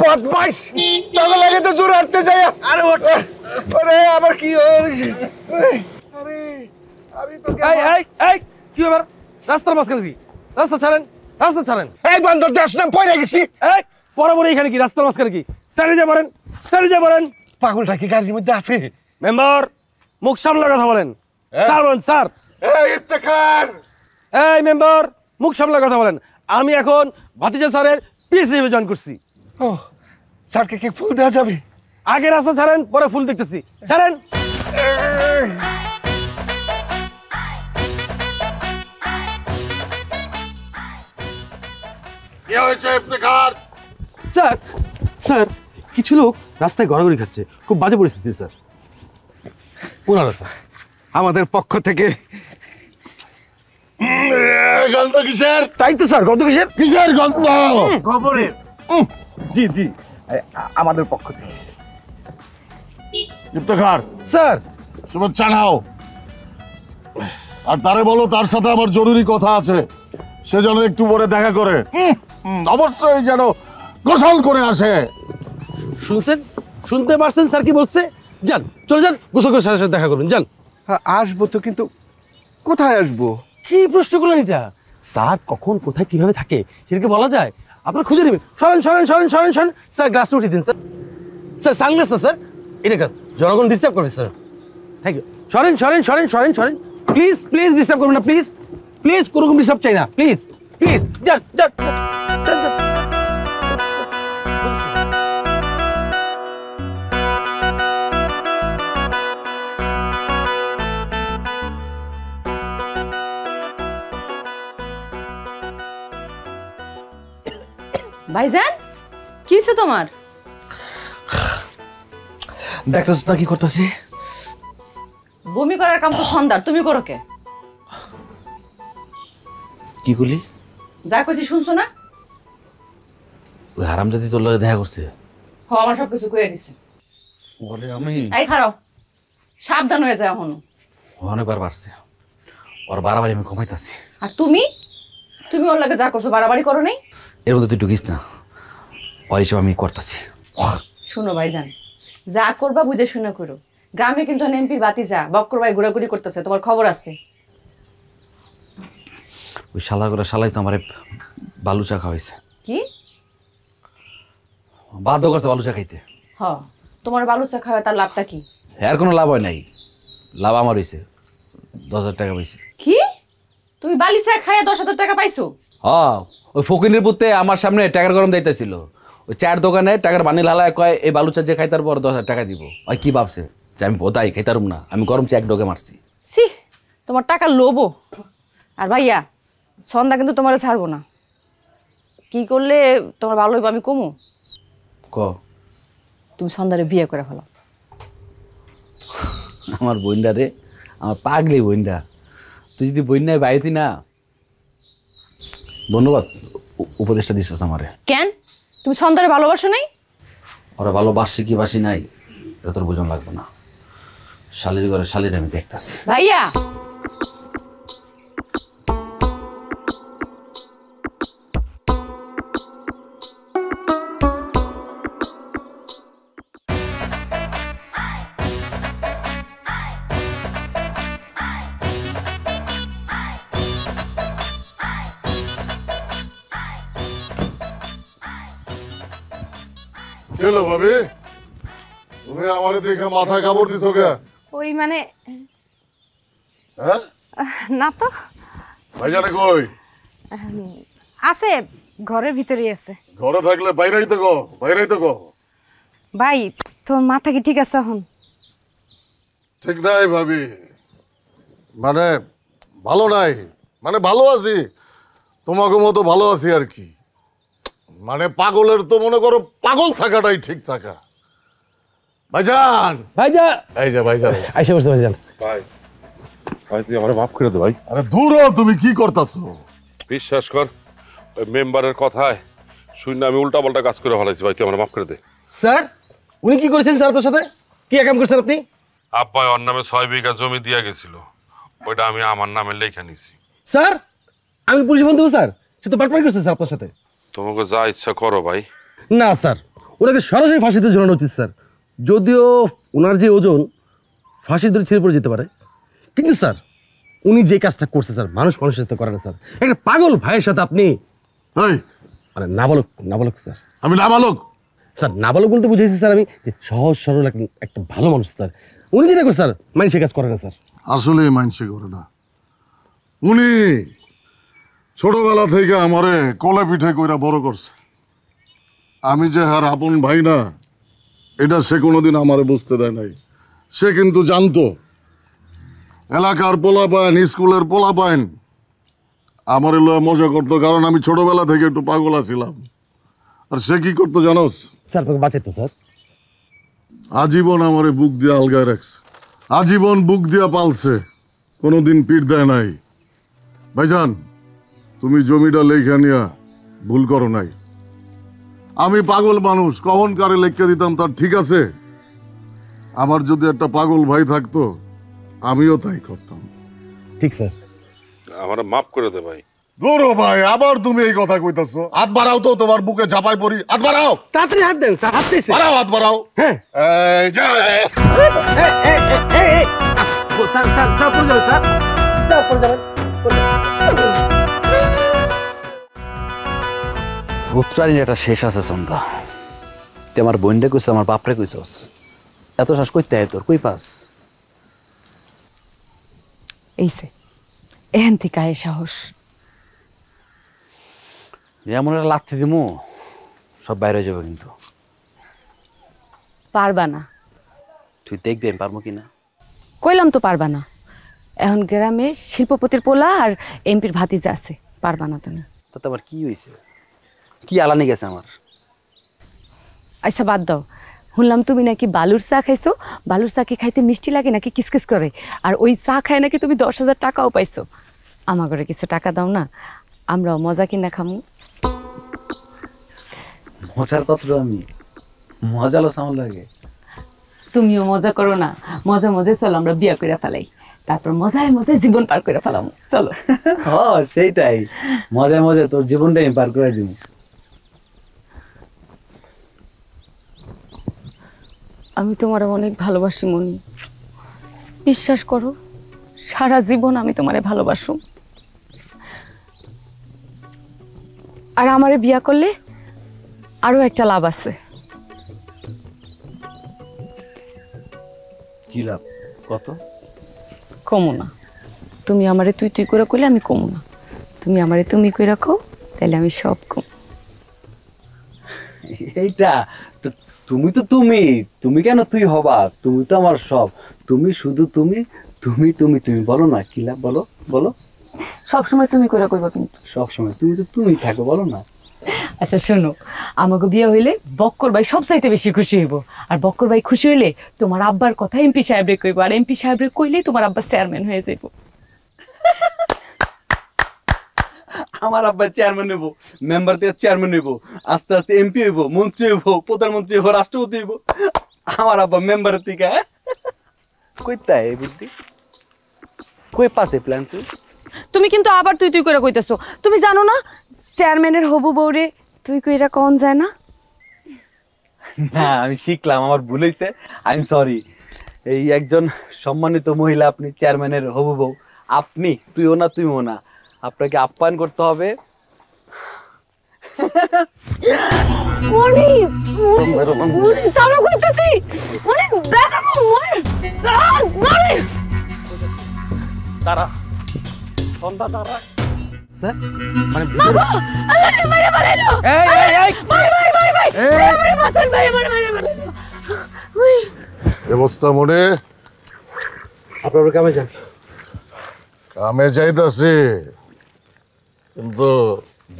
বদমাইশ, তখন লাগে তো জোর হাঁটতে যাই। আরে ওঠ। ওরে আমার কি হয়েছে? আরে আমি তো এই এই এই কি ব্যাপার? রাস্তার মাঝখানে কি? রাস্তা ছাড়েন, রাস্তা ছাড়েন। এই বন্ধর দেশ না পড়ে গেছি। এই বরাবর এখানে কি রাস্তার মাঝখানে কি? সাইডে যা পারেন, সাইডে যা পারেন। পাগলটা কি গাড়ির মধ্যে আছে? মেম্বার মুখ সামলে কথা বলেন। স্যার বলেন স্যার। এই ইফতেখার, এই মেম্বার মুখ সামলে কথা বলেন। আমি এখন ভাতিজা স্যারের পিএস হিসেবে জয়েন করছি। ও স্যারকে কি ফুল দেওয়া যাবে? আগে রাস্তা ছাড়েন, পরে ফুল দেখতেছি। ছাড়েন। কি হয়েছে ইফতেখার? স্যার স্যার কিছু লোক রাস্তায় ঘোরাঘুরি খাচ্ছে, খুব বাজে পরিস্থিতি স্যার। পুনরা স্যার আমাদের পক্ষ থেকে গন্ধ কিসের? তাই তো স্যার, গন্ধ কিসের? কিসের গন্ধ? গোবরের। জি জি আমাদের পক্ষ থেকে। ইফতেখার স্যার শুভেচ্ছা নাও, আর তারে বলো তার সাথে আমার জরুরি কথা আছে, সে যেন একটু পরে দেখা করে। অবশ্যই যেন গোসল করে আসে। শুনছেন, শুনতে পারছেন স্যার কি বলছে? যান চলে যান, গোসল করে সাথে সাথে দেখা করবেন। যান। আসবো তো, কিন্তু কোথায় আসবো? কি প্রশ্ন করলেন এটা? স্যার কখন কোথায় কিভাবে থাকে সেটাকে বলা যায়? আপনারা খুঁজে নেবেন। সরেন সরেন সরেন সরেন সরেন। স্যার গ্লাসটা উঠিয়ে দিন স্যার। স্যার সানগ্লাস না স্যার, এটা গ্লাস। জনগণ ডিস্টার্ব করবে স্যার। Thank you. সরেন সরেন সরেন সরেন সরেন। প্লিজ প্লিজ ডিস্টার্ব করবেন না, প্লিজ প্লিজ, কোনো রকম ডিস্টার্ব চাই না, প্লিজ প্লিজ। যান যান যান যান। ভাইজান কি হয়েছে তোমার? দেখতেছ না কি করতেছি? বমি করার কাম তো সন্ধ্যার, তুমি করো কে? কি করলি? যা কইছি শুনছো না? ওই হারামজাদি তোর লগে দেখা করছে। হ আমার সবকিছু কইয়া দিছে। ওরে আমি এই খারাও, সাবধান হয়ে যায় এখনো। অনেকবার বাড়ছে, ওর বাড়াবাড়ি আমি কমাইতেছি। আর তুমি তুমি ওর লাগে যা করছো বাড়াবাড়ি করো নাই? এর মধ্যে তুই ঢুকিস না, ওর হিসেবে আমি করতেছি। শুনো ভাইজান, যা করবা বুঝে শুনে করো। গ্রামে কিন্তু এমপির বাতি যা বক্কর ভাই ঘোরাঘুরি করতেছে, তোমার খবর আছে? ওই শালা করে শালাই তো আমারে বালু চা খাওয়াইছে। কি বাধ্য করছে বালু চা খাইতে। হ, তোমার বালু চা খাওয়া তার লাভটা কি? এর কোনো লাভ হয় নাই, লাভ আমার হয়েছে। 10,000 টাকা পাইছে। কি তুমি বালি চা খাইয়া 10,000 টাকা পাইছো? হ্যাঁ, ওই ফকিনের পুতে আমার সামনে টাকার গরম দিতেছিল। ওই চার দোকানে টাকার বানিল হালায় কয় এই বালু চা যে খাই তারপর 10,000 টাকা দিব। ওই কি ভাবছে যে আমি বোধাই খাইতারুম না? আমি গরম চা এক ডোকে মারছি। সি তোমার টাকা লোভো। আর ভাইয়া সন্ধ্যা কিন্তু তোমার ছাড়বো না। কি করলে তোমার ভালো হইব আমি কমু? ক তুমি সন্ধ্যারে বিয়ে করে ফেলো। আমার বইন্ডা রে, আমার পাগলি বইন্ডা। তুই যদি বইন্যায় বাইতি না, ধন্যবাদ উপদেশটা দিছিস আমারে। কেন তুমি সন্ধ্যারে ভালোবাসো নাই? ওরা ভালোবাসি কি বাসি নাই এটা তোর বোঝন লাগবে না। শালির ঘরে শালির আমি দেখতেছি। ভাইয়া হ্যালো ভাবি, তুমি আমারে দেখে মাথা কাপড় দিছো কে? ওই মানে হ্যাঁ না তো ভাইজানে কই? আছে, ঘরের ভিতরেই আছে। ঘরে থাকলে বাইরেই তো গো, বাইরেই তো গো। ভাই তোর মাথা কি ঠিক আছে এখন? ঠিক নাই ভাবি, মানে ভালো নাই, মানে ভালো আছি, তোমাকে মতো ভালো আছি আর কি। মানে পাগলের তো মনে করো পাগল থাকাটাই ঠিক থাকা। ভাইজান ভাইজান, এই যে ভাইজান আইসা বসে ভাইজান। ভাই ভাই তুই আমার মাফ করে দে ভাই। আরে দূর হ, তুমি কি করতাছো? বিশ্বাস কর, ওই মেম্বারের কথায় শুনে আমি উল্টা পাল্টা কাজ করে ফেলাইছি ভাই, তুই আমার মাফ করে দে। স্যার উনি কি করেছেন স্যার আপনার সাথে? কি কাম করছেন আপনি? আব্বা ওর নামে 6 বিঘা জমি দিয়া গেছিল, ওইটা আমি আমার নামে লেখা নিছি। স্যার আমি পুলিশ বন্ধু স্যার, সে তো বাটপাড়ি করছে স্যার আপনার সাথে। তোমাকে যা ইচ্ছা করো ভাই। না স্যার, ওনাকে সরাসরি ফাঁসিতে ঝোলানো উচিত স্যার। যদিও ওনার যে ওজন ফাঁসি ধরে ছেড়ে পড়ে যেতে পারে, কিন্তু স্যার উনি যে কাজটা করছে স্যার মানুষ মানুষের সাথে করে না স্যার। একটা পাগল ভাইয়ের সাথে আপনি মানে নাবালক স্যার। আমি নাবালক? স্যার নাবালক বলতে বুঝেছি স্যার আমি যে সহজ সরল একটা ভালো মানুষ স্যার। উনি যেটা করে স্যার মানুষের কাজ করে না স্যার। আসলে মানসে করে না। উনি ছোটবেলা থেকে আমারে কোলে পিঠে কইরা বড় করছে। আমি যে হার আপন ভাই না, এটা সে কোনোদিন আমারে বুঝতে দেয় নাই। সে কিন্তু জানতো এলাকার পোলাপাইন, স্কুলের পোলাপাইন আমারে লয়ে মজা করতো, কারণ আমি ছোটবেলা থেকে একটু পাগলা ছিলাম। আর সে কি করতো জানোস? স্যার আপনাকে বাঁচাইতো স্যার। আজীবন আমারে বুক দিয়ে আলগায় রাখছে, আজীবন বুক দিয়া পালছে, কোনোদিন পিঠ দেয় নাই। ভাইজান তুমি জমিটা লেখা নিয়া ভুল করো নাই। আমি পাগল মানুষ, কখন কারে লেখা দিতাম তার ঠিক আছে। আমার যদি একটা পাগল ভাই থাকতো আমিও তাই করতাম। ঠিক স্যার, আমার মাফ করে দে ভাই। গৌরব ভাই আবার তুমি এই কথা কইতাছো? হাত বাড়াও তো, তোমার বুকে ঝাপাই পড়ি। হাত বাড়াও, তাড়াতাড়ি হাত দেন স্যার। হাত দিয়েছে, বাড়াও, হাত বাড়াও। হ্যাঁ এই যে স্যার স্যার স্যার পড়ে যাবে স্যার, স্যার পড়ে যাবেন। উত্তরায়ণ একটা শেষ আছে সন্ধ্যা। তুই আমার বোনরে কইছ, আমার বাপরে কইছস, এত শ্বাস করতে হয় তোর? কই পাস? এইছে এখান থেকে আয় সাহস। যেমন একটা লাথি দিমু সব বাইরে যাবে, কিন্তু পারবা না। তুই দেখবি আমি পারবো কিনা। কইলাম তো পারবা না। এখন গ্রামে শিল্পপতির পোলা আর এমপির ভাতিজা আছে, পারবা না তুমি। তাতে আবার কি হয়েছে? কি আলানি গেছে আমার? আচ্ছা বাদ দাও, শুনলাম তুমি নাকি বালুর চা খাইছো। বালুর চা কি খাইতে মিষ্টি লাগে নাকি কিসকিস করে? আর ওই চা খায় নাকি তুমি 10,000 টাকাও পাইছো। আমার ঘরে কিছু টাকা দাও না, আমরাও মজা কিনা খামু। মজার পাত্র আমি, মজালো সাউন্ড লাগে। তুমিও মজা করো না, মজা মজা চলো আমরা বিয়া করে ফেলাই, তারপর মজায় মজায় জীবন পার করে ফেলাম। চলো। হ্যাঁ সেইটাই, মজায় মজায় তোর জীবনটাই আমি পার করে দিব। আমি তোমার অনেক ভালোবাসি মনি, বিশ্বাস করো সারা জীবন আমি তোমারে ভালোবাসো। আর আমারে বিয়া করলে আরো একটা লাভ আছে। কি লাভ? কত? কমো না। তুমি আমারে তুই তুই করে কইলে আমি কমো না, তুমি আমারে তুমি কই রাখো তাহলে আমি সব কম। এইটা তুমি তো তুমি, তুমি কেন তুই হবা? তুমি তো আমার সব। তুমি শুধু তুমি, তুমি তুমি তুমি বলো না, কি লাভ বলো বলো। সবসময় তুমি করে কইবা কিন্তু। সবসময় তুমি তো তুমি থাকো, বলো না। আচ্ছা শোনো, আমাকে বিয়ে হইলে বক্কর ভাই সবচাইতে বেশি খুশি হইব। আর বক্কর ভাই খুশি হইলে তোমার আব্বার কথা এমপি সাহেবরে কইব, আর এমপি সাহেবরে কইলে তোমার আব্বা চেয়ারম্যান হয়ে যাইব। আমার আব্বা চেয়ারম্যান হইব, মেম্বার থেকে চেয়ারম্যান হইব, আস্তে আস্তে এমপি হইব, মন্ত্রী হইব, প্রধানমন্ত্রী হইব, রাষ্ট্রপতি হইব। আমার আব্বা মেম্বারের থেকে কইতাই এই বুদ্ধি কই পাছে প্ল্যান তুই? তুমি কিন্তু আবার তুই তুই করে কইতেছো। তুমি জানো না চেয়ারম্যানের হবু বউরে তুই কইরা কোন যায় না? না আমি শিখলাম, আমার ভুল হয়েছে, আই এম সরি। এই একজন সম্মানিত মহিলা, আপনি চেয়ারম্যানের হবু বউ, আপনি তুইও না তুইও না, আপনাকে আপ্যায়ন করতে হবে। তারা সন্ধ্যা তারা স্যার মানে ব্যবস্থা মনে আপনার কামে যান। কামে যাইতাছি, কিন্তু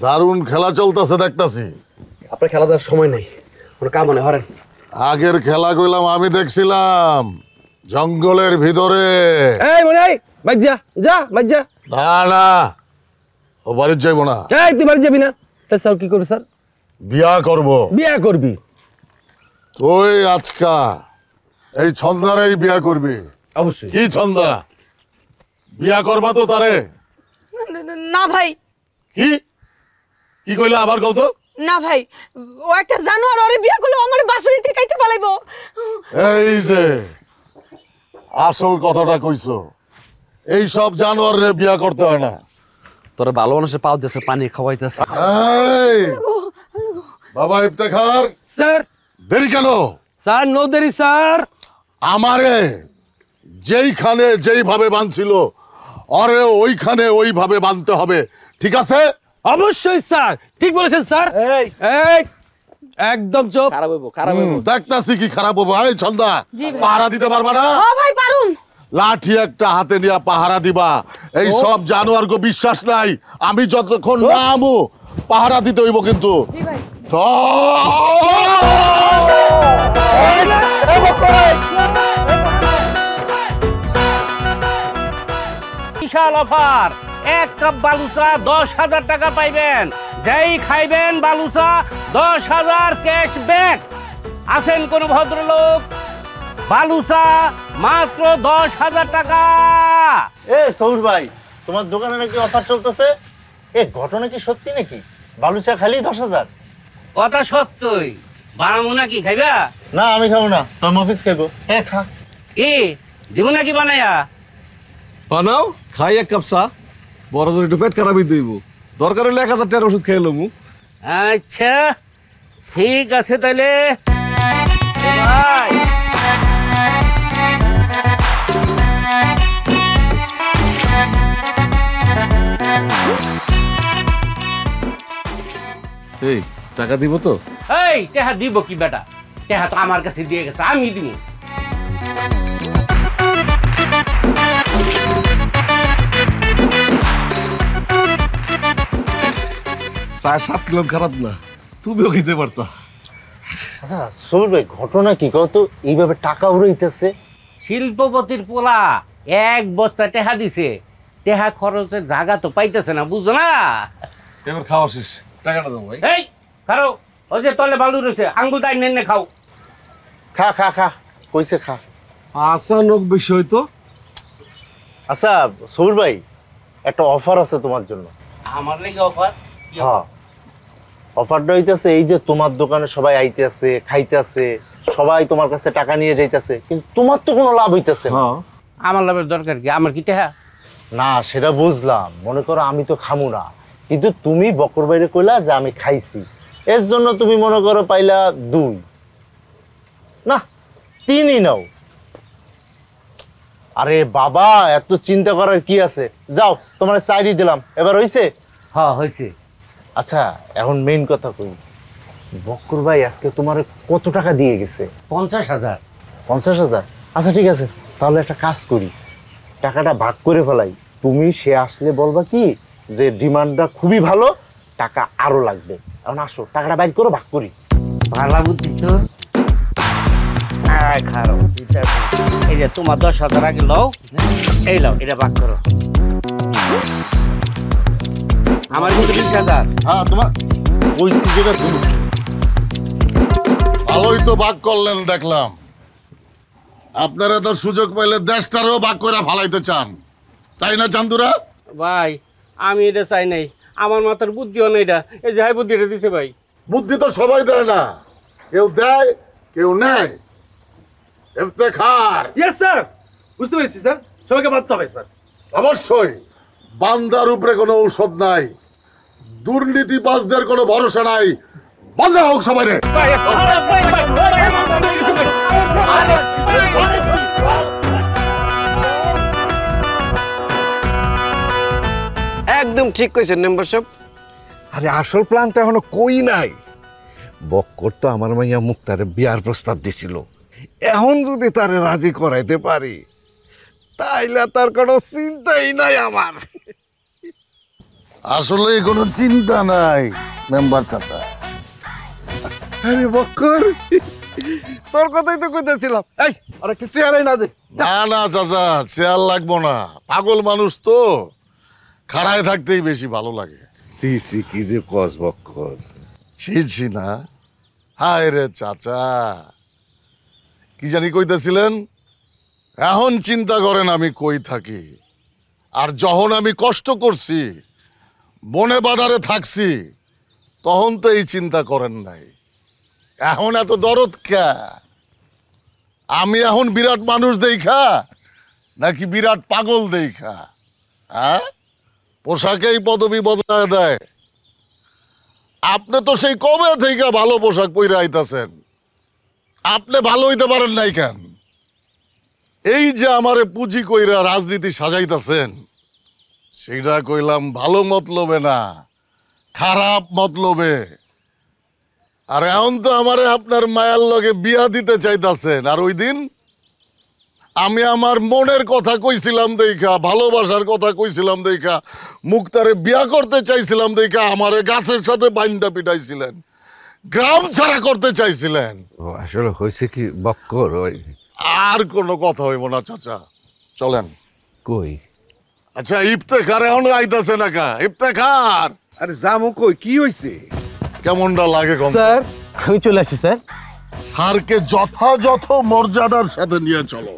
দারুণ খেলা চলতেছে দেখতাছি। আপনার খেলা দেওয়ার সময় নেই, কোনো কাম মনে হরেন। আগের খেলা কইলাম আমি দেখছিলাম জঙ্গলের ভিতরে। এই মনে হয় বাজ্জা যা বাজ্জা। না না, ও বাড়ি যাইব না। এই তুই বাড়ি যাবি না? তা স্যার কি করবি স্যার? বিয়া করব। বিয়া করবি? তুই আজকা এই ছন্দারেই বিয়া করবি? অবশ্যই। কি ছন্দা বিয়া করবা তো তারে? না ভাই। কি কি কইলা আবার কও তো? না ভাই, ও একটা জানোয়ার, ওরে বিয়া করলে আমার বাসুরিতে কাইতে পালাইবো। এই যে আসল কথাটা কইছো, এই সব জানোয়ারে বিয়া করতে হয় না। তোরা ভালো মানুষের পাও দিয়েছে, পানি খাওয়াইতেছে। এই বাবা ইফতেখার স্যার। দেরি কেন? স্যার নো দেরি স্যার। আমারে যেইখানে যেইভাবে বাঁধছিল আরে ওইখানে ওইভাবে বাঁধতে হবে, ঠিক আছে? অবশ্যই স্যার, ঠিক বলেছেন স্যার। এই একদম চুপ। খারাপ হইব, খারাপ হইব। দেখতাছি কি খারাপ হবো। এই ছন্দা পাহারা দিতে পারবা না? ও ভাই পারুম। লাঠি একটা হাতে নিয়ে পাহারা দিবা। এই সব জানোয়ারকে বিশ্বাস নাই, আমি যতক্ষণ না আমু পাহারা দিতে হইব কিন্তু। বিশাল অফার, এক কাপ বালুচা 10,000 টাকা পাইবেন। যেই খাইবেন বালুচা 10,000 ক্যাশব্যাক। আছেন কোন ভদ্রলোক? বালুচা মাত্র 10,000 টাকা। এ সৌর ভাই, তোমার দোকানে নাকি অফার চলতেছে, এ ঘটনা কি সত্যি নাকি? বালুচা খালি 10,000? কথা সত্যই। বানাবো নাকি, খাইবা? না আমি খাবো না, তোর অফিস খাইবো। হ্যাঁ খা। কি দিব নাকি বানাইয়া? বানাও, খাই এক কাপ চা, বড় জোর একটু পেট খারাপই দইব, দরকার হলে 1,000 টাকার ওষুধ খেয়ে লমু। আচ্ছা ঠিক আছে তাহলে ভাই। এই টাকা দিব তো? এই টেহা দিব কি বেটা? টেহা তো আমার কাছে দিয়ে গেছে, আমি দিব। চা 7 কিলো খারাপ না, তুমিও খেতে পারতা। আচ্ছা সৌর ভাই, ঘটনা কি কত? এইভাবে টাকা উড়াইতেছে। শিল্পপতির পোলা 1 বস্তা টেহা দিছে, টেহা খরচের জায়গা তো পাইতেছে না, বুঝো না? এবার খাওয়া শেষ, টাকাটা দাও ভাই। এই খাও, ওই যে তলে বালু রয়েছে, আঙ্গুল তাই নেন খাও। খা খা খা, কইছে খা। আচানক বিষয় তো। আচ্ছা সৌর ভাই, একটা অফার আছে তোমার জন্য। আমার লেগে অফার? হ্যাঁ, অফারটা হইতেছে এই যে তোমার দোকানে সবাই আইতেছে, খাইতেছে, সবাই তোমার কাছে টাকা নিয়ে যাইতেছে, কিন্তু তোমার তো কোনো লাভ হইতেছে না। আমার লাভের দরকার কি? আমার কি টেহা? না সেটা বুঝলাম, মনে করো আমি তো খামু না, কিন্তু তুমি বকর বাইরে কইলা যে আমি খাইছি, এর জন্য তুমি মনে করো পাইলা 2 না 3ই নাও। আরে বাবা, এত চিন্তা করার কি আছে? যাও, তোমার 4ই দিলাম, এবার হইছে? হ্যাঁ হইছে। আচ্ছা এখন মেইন কথা কই, বক্কর ভাই আজকে তোমার কত টাকা দিয়ে গেছে? 50,000। 50,000? আচ্ছা ঠিক আছে, তাহলে একটা কাজ করি, টাকাটা ভাগ করে ফেলাই। তুমি সে আসলে বলবা কি যে ডিমান্ডটা খুবই ভালো, টাকা আরো লাগবে। এখন আসো টাকাটা বাইর করো, ভাগ করি। ভালো বুদ্ধি তো। খারো এই যে তোমার 10,000 আগে লও, এই লও, এটা ভাগ করো। আমার কিন্তু 20,000। হ্যাঁ তোমার বলছি যেটা তুমি ভালোই তো ভাগ করলেন দেখলাম। আপনারা তো সুযোগ পাইলে দেশটারও ভাগ করে ফালাইতে চান, তাই না চান্দুরা? ভাই আমি এটা চাই নাই, আমার মাথার বুদ্ধিও নেই এটা। এই যে হাই বুদ্ধিটা দিছে ভাই। বুদ্ধি তো সবাই দেয় না, কেউ দেয় কেউ নেয়। ইফতেখার। ইয়েস স্যার, বুঝতে পেরেছি স্যার, সবাইকে বাঁধতে হবে স্যার। অবশ্যই বান্দার উপরে কোনো ঔষধ নাই, দুর্নীতিবাজদের কোনো ভরসা নাই। বান্ধা হোক সবাই রে। একদম ঠিক কইছেন মেম্বার সাহেব। আরে আসল প্ল্যান তো এখনো কই নাই। বক্কর তো আমার মাইয়া মুক্তারে বিয়ার প্রস্তাব দিছিল, এখন যদি তারে রাজি করাইতে পারি তাইলে তার কোনো চিন্তাই নাই আমার। আসলে কোনো চিন্তা নাই মেম্বার চাচা। আরে বক্কর, তোর কথাই তো কইতেছিলাম। এই আরে কিছু চেয়ারই না দে। না না চাচা, চেয়ার লাগবো না, পাগল মানুষ তো, খাড়ায় থাকতেই বেশি ভালো লাগে। সি সি কি যে কস বক্কর। ছি না, হায় রে চাচা, কি জানি কইতেছিলেন? এখন চিন্তা করেন আমি কই থাকি, আর যখন আমি কষ্ট করছি, বনে বাজারে থাকছি, তখন তো এই চিন্তা করেন নাই। এখন এত দরদ কে? আমি এখন বিরাট মানুষ দেখা নাকি বিরাট পাগল দেখা? হ্যাঁ, পোশাকেই পদবি বদলায় দেয়। আপনি তো সেই কবে থেকে ভালো পোশাক পরে আইতাছেন, আপনি ভালো হইতে পারেন নাই কেন? এই যে আমারে পুঁজি কইরা রাজনীতি সাজাইতাছেন, সেইটা কইলাম ভালো মতলবে না, খারাপ মতলবে। আর এখন তো আমারে আপনার মায়ার লগে বিয়া দিতে চাইতাছেন, আর ওই দিন আমি আমার মনের কথা কইছিলাম দেখা, ভালোবাসার কথা কইছিলাম দেখা, মুক্তারে বিয়া করতে চাইছিলাম দেখা আমারে গাছের সাথে বাইন্দা পিটাইছিলেন, গ্রাম ছাড়া করতে চাইছিলেন। আসলে হয়েছে কি বক্কর, ওই আর কোনো কথা হইব না চাচা, চলেন। কই? আচ্ছা ইফতেখার এখন আইতাছে না কা? ইফতেখার, আরে জামু কই, কি হইছে? কেমনটা লাগে কম? স্যার আমি চলে আসছি স্যার। স্যারকে যথাযথ মর্যাদার সাথে নিয়ে চলো।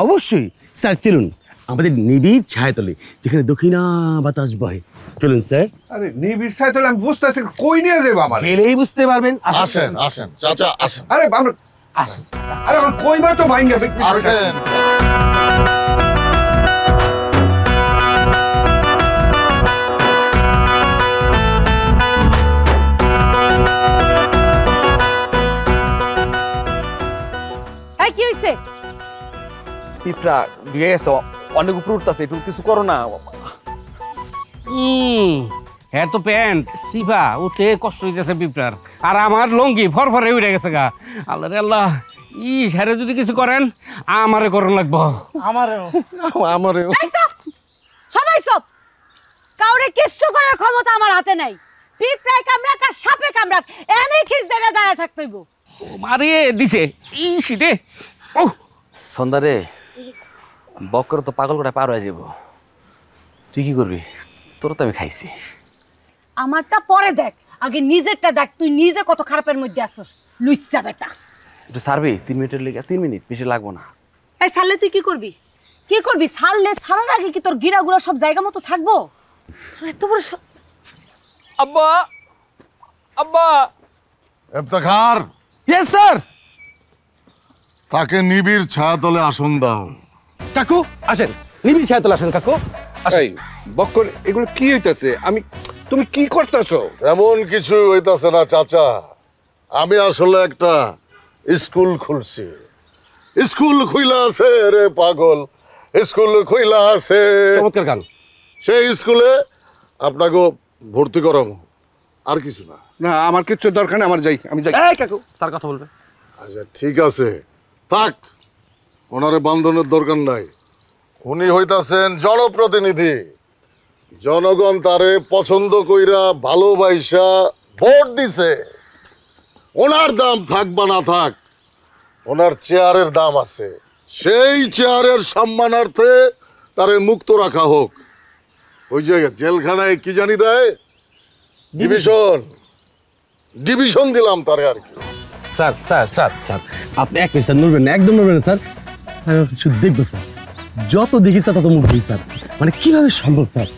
অবশ্যই স্যার, চলুন আমাদের নিবিড় ছায়াতলে, যেখানে দক্ষিণা বাতাস বহে। চলুন স্যার। আরে নিবিড় ছায়াতলে আমি বুঝতেছি, কই নিয়ে যাবো আমার? গেলেই বুঝতে পারবেন। আসেন আসেন চাচা আসেন। আরে আমরা আসেন। আরে আমার কইবা তো ভাঙ্গা আসেন। এই কি হইছে? পিঁপড়া দিয়ে গেছে, অনেক উপরে উঠতেছে, একটু কিছু করো না। হ্যাঁ তো প্যান্ট সিফা উঠে কষ্ট হইতেছে পিঁপড়ার, আর আমার লঙ্গি ফরফরে উঠে গেছে গা। আল্লাহ রে আল্লাহ, সারে যদি কিছু করেন আমারে করন লাগবো। আমারেও। সবাই সব, কাউরে কিচ্ছু করার ক্ষমতা আমার হাতে নাই। পিঁপড়ায় কামড়াক আর সাপে কামড়াক, এনেই খিস দেনা দাঁড়ায় থাকতে হইব। মারে দিছে রে। ও সন্ধ্যা রে, বক্কর তো পাগল করে পার হয়ে যাব। তুই কি করবি? তোর তো আমি খাইছি। আমারটা পরে দেখ, আগে নিজেরটা দেখ। তুই নিজে কত খারাপের মধ্যে আসছস, লুইচ্ছা বেটা। একটু সারবি 3 মিনিটের লেগে? 3 মিনিট বেশি লাগবো না। এই ছাড়লে তুই কি করবি? কি করবি? ছাড়লে ছাড়ার আগে কি তোর গিরাগুলো সব জায়গা মতো থাকবো? এত বড় আব্বা, আব্বা। ইফতেখার। Yes sir. তাকে নিবিড় ছায়াতলে আসন দাও। কাকু আসেন, নিবিড় ছায়াতলে আসেন কাকু। এই বক্কর, এগুলো কি হইতাছে? তুমি কি করতেছো? এমন কিছু হইতাছে না চাচা, আমি আসলে একটা স্কুল খুলছি। স্কুল খুইলা আছে রে পাগল, স্কুল খুইলা আছে। চমৎকার গান। সেই স্কুলে আপনাকে ভর্তি করাবো। আর কিছু না? না আমার কিচ্ছু দরকার নেই, আমার যাই, আমি যাই। এই কাকু স্যার কথা বলবে। আচ্ছা ঠিক আছে, থাক, ওনারে বান্ধনের দরকার নাই। উনি হইতাছেন জনপ্রতিনিধি, জনগণ তারে পছন্দ কইরা ভালোবাসা ভোট দিছে। ওনার দাম থাক বা না থাক, ওনার চেয়ারের দাম আছে, সেই চেয়ারের সম্মানার্থে তারে মুক্ত রাখা হোক। ওই যে জেলখানায় কি জানি দেয়, ডিভিশন, ডিভিশন দিলাম তারে আর কি। স্যার স্যার স্যার স্যার আপনি এক মিনিট স্যার, নড়বেন না, একদম নড়বেন না স্যার। স্যার আমি কিছু দেখবো স্যার, যত দেখি স্যার তত মুখ স্যার, মানে কিভাবে সম্ভব স্যার?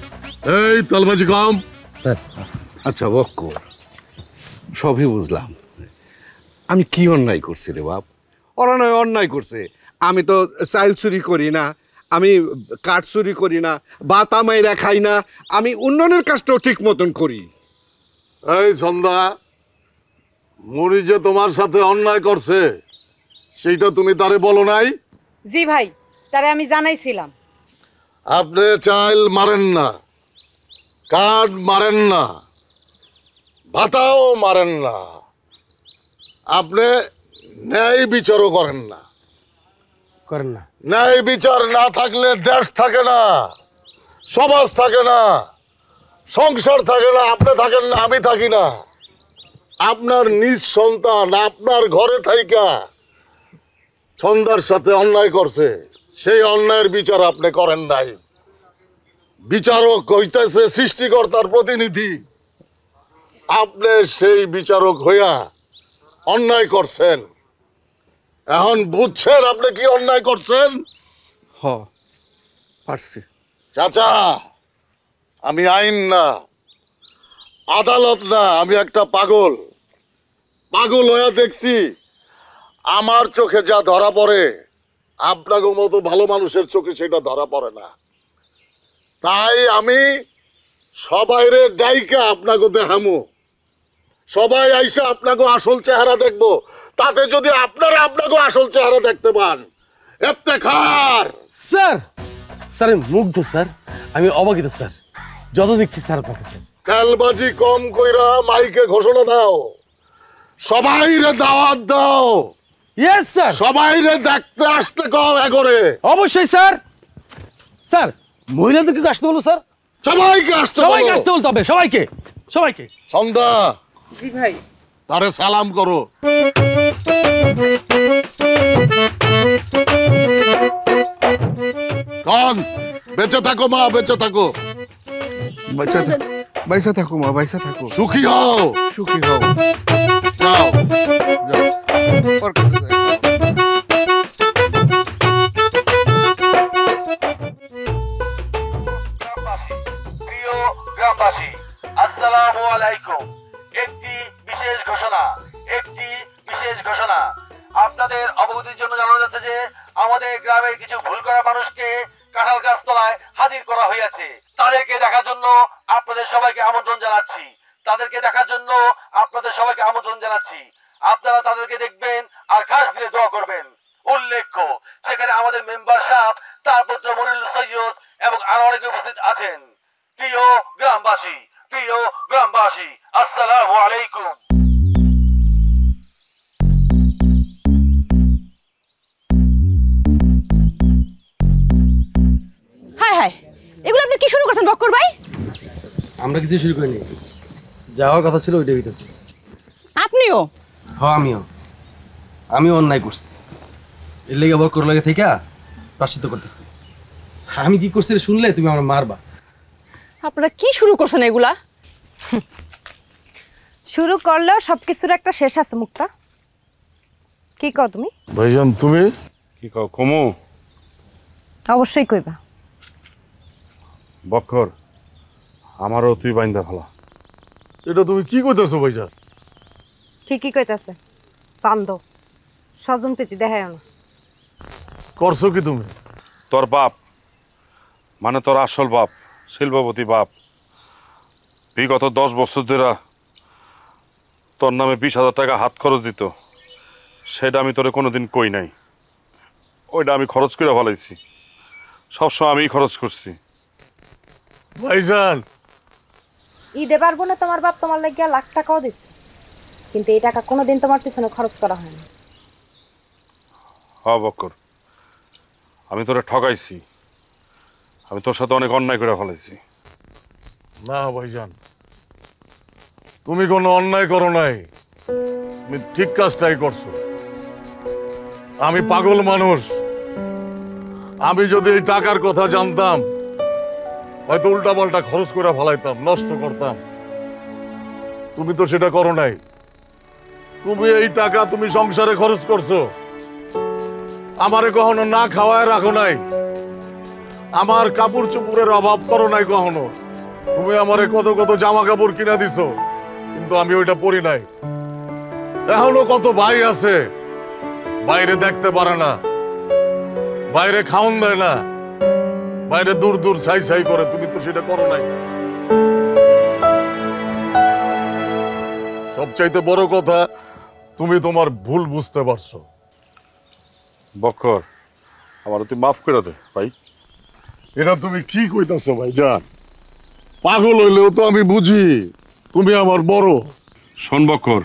এই তালবাজি কম স্যার। আচ্ছা বক্কর, সবই বুঝলাম, আমি কি অন্যায় করছি রে বাপ? ওরা নয় অন্যায় করছে, আমি তো চাইল চুরি করি না, আমি কাঠ চুরি করি না, বাতা মাইরা খাই না, আমি উন্নয়নের কাজটাও ঠিক মতন করি। এই সন্ধ্যা, মুড়ি যে তোমার সাথে অন্যায় করছে সেইটা তুমি তারে বলো নাই? জি ভাই, তারে আমি জানাইছিলাম। আপনি চাইল মারেন না, কাঠ মারেন না, ভাতাও মারেন না, আপনি ন্যায় বিচারও করেন না। করেন না? ন্যায় বিচার না থাকলে দেশ থাকে না, সমাজ থাকে না, সংসার থাকে না, আপনি থাকেন না, আমি থাকি না। আপনার নিজ সন্তান আপনার ঘরে থাইকা সন্ধ্যার সাথে অন্যায় করছে, সেই অন্যায়ের বিচার আপনি করেন নাই। বিচারক হইতেছে সৃষ্টিকর্তার প্রতিনিধি, আপনি সেই বিচারক হইয়া অন্যায় করছেন। এখন বুঝছেন আপনি কি অন্যায় করছেন? পারছি চাচা, আমি আইন না, আদালত না, আমি একটা পাগল। পাগল হয়ে দেখছি আমার চোখে যা ধরা পড়ে আপনাকে মতো ভালো মানুষের চোখে সেটা ধরা পড়ে না। তাই আমি সবাইরে ডাইকা আপনাকে দেখামু, সবাই আইসা আপনাকে আসল চেহারা দেখবো, তাতে যদি আপনারা আপনাকে আসল চেহারা দেখতে পান, ইফতেখার। স্যার স্যার আমি মুগ্ধ স্যার, আমি অবাকিত স্যার, যত দেখছি স্যার আপনাকে স্যার। তেলবাজি কম কইরা মাইকে ঘোষণা দাও, সবাইরে দাওয়াত দাও। Yes sir. সবাইরে দেখতে আসতে কও একরে। অবশ্যই স্যার। স্যার মহিলাদেরকে আসতে বলো স্যার। সবাইকে আসতে বলো। সবাইকে আসতে বলতে হবে, সবাইকে সবাইকে। সন্ধ্যা, জি ভাই। তারে সালাম করো। কন বেঁচে থাকো মা, বেঁচে থাকো, বাইসা থাকো মা, বাইসা থাকো, সুখী হও, সুখী হও। যাও। প্রিয় গ্রামবাসী, আসসালামু আলাইকুম। একটি বিশেষ ঘোষণা, একটি বিশেষ ঘোষণা আপনাদের অবগতির জন্য জানানো যাচ্ছে যে আমাদের গ্রামের কিছু ভুল করা মানুষকে কাঁঠাল গাছতলায় হাজির করা হয়েছে। তাদেরকে দেখার জন্য আপনাদের সবাইকে আমন্ত্রণ জানাচ্ছি, তাদেরকে দেখার জন্য আপনাদের সবাইকে আমন্ত্রণ জানাচ্ছি। আপনারা তাদেরকে দেখবেন আর খাস দিলে দোয়া করবেন। উল্লেখ্য, সেখানে আমাদের মেম্বার সাহেব, তার পুত্র মনিরুল সৈয়দ এবং আরো অনেকে উপস্থিত আছেন। প্রিয় গ্রামবাসী, প্রিয় গ্রামবাসী, আসসালামু আলাইকুম। হায় হায়, এগুলো আপনি কি শুরু করছেন বক্কর ভাই? আমরা কিছু শুরু করিনি, যাওয়ার কথা ছিল ওইটা হইতেছে। আপনিও? হ্যাঁ আমিও অন্যায় করছি, এর লেগে বক্কর লাগে থেকে প্রাশ্চিত্য করতেছি। আমি কি করছি শুনলে তুমি আমার মারবা। আপনারা কি শুরু করছেন এগুলা? শুরু করলেও সবকিছুর একটা শেষ আছে মুক্তা। কি কও তুমি? ভাইজান তুমি কি কও কমু? অবশ্যই কইবা। বক্কর, আমারও তুই বাইন্দা ফেলা। এটা তুমি কি কইতেছো ভাইজান? ঠিকই কইতাছে, বান্ধব স্বজন প্রীতি দেখায় না। করছো কি তুমি? তোর বাপ, মানে তোর আসল বাপ, শিল্পপতি বাপ, বিগত 10 বছর ধরে তোর নামে 20,000 টাকা হাত খরচ দিত, সেটা আমি তোরে কোনোদিন কই নাই। ওইটা আমি খরচ করে ফেলাইছি, সবসময় আমিই খরচ করছি। ভাইজান, ঈদে পারবো না তোমার বাপ তোমার লাগিয়া লাখ টাকাও দিচ্ছে, কিন্তু এই টাকা কোনোদিন তোমার পিছনে খরচ করা হয় না। হ্যাঁ বক্কর, আমি তোরা ঠকাইছি, আমি তোর সাথে অনেক অন্যায় করে ফেলেছি। না ভাইজান, তুমি কোনো অন্যায় করো নাই, তুমি ঠিক কাজটাই করছো। আমি পাগল মানুষ, আমি যদি এই টাকার কথা জানতাম হয়তো উল্টা পাল্টা খরচ করে ফেলাইতাম, নষ্ট করতাম। তুমি তো সেটা করো নাই। তুমি এই টাকা তুমি সংসারে খরচ করছো, আমারে কখনো না খাওয়ায় রাখো নাই, আমার কাপড় চোপড়ের অভাব করো নাই কখনো। তুমি আমারে কত কত জামা কাপড় কিনা দিছো, কিন্তু আমি ওইটা পরি নাই। এখনো কত ভাই আছে বাইরে দেখতে পারে না, বাইরে খাওন দেয় না, বাইরে দূর দূর ছাই ছাই করে, তুমি তো সেটা করো নাই। সবচাইতে বড় কথা, তুমি তোমার ভুল বুঝতে পারছো। বক্কর, আমার তুই মাফ করে দে ভাই। এটা তুমি কি কইতাছো ভাইজান? পাগল হইলেও তো আমি বুঝি তুমি আমার বড়। শোন বক্কর,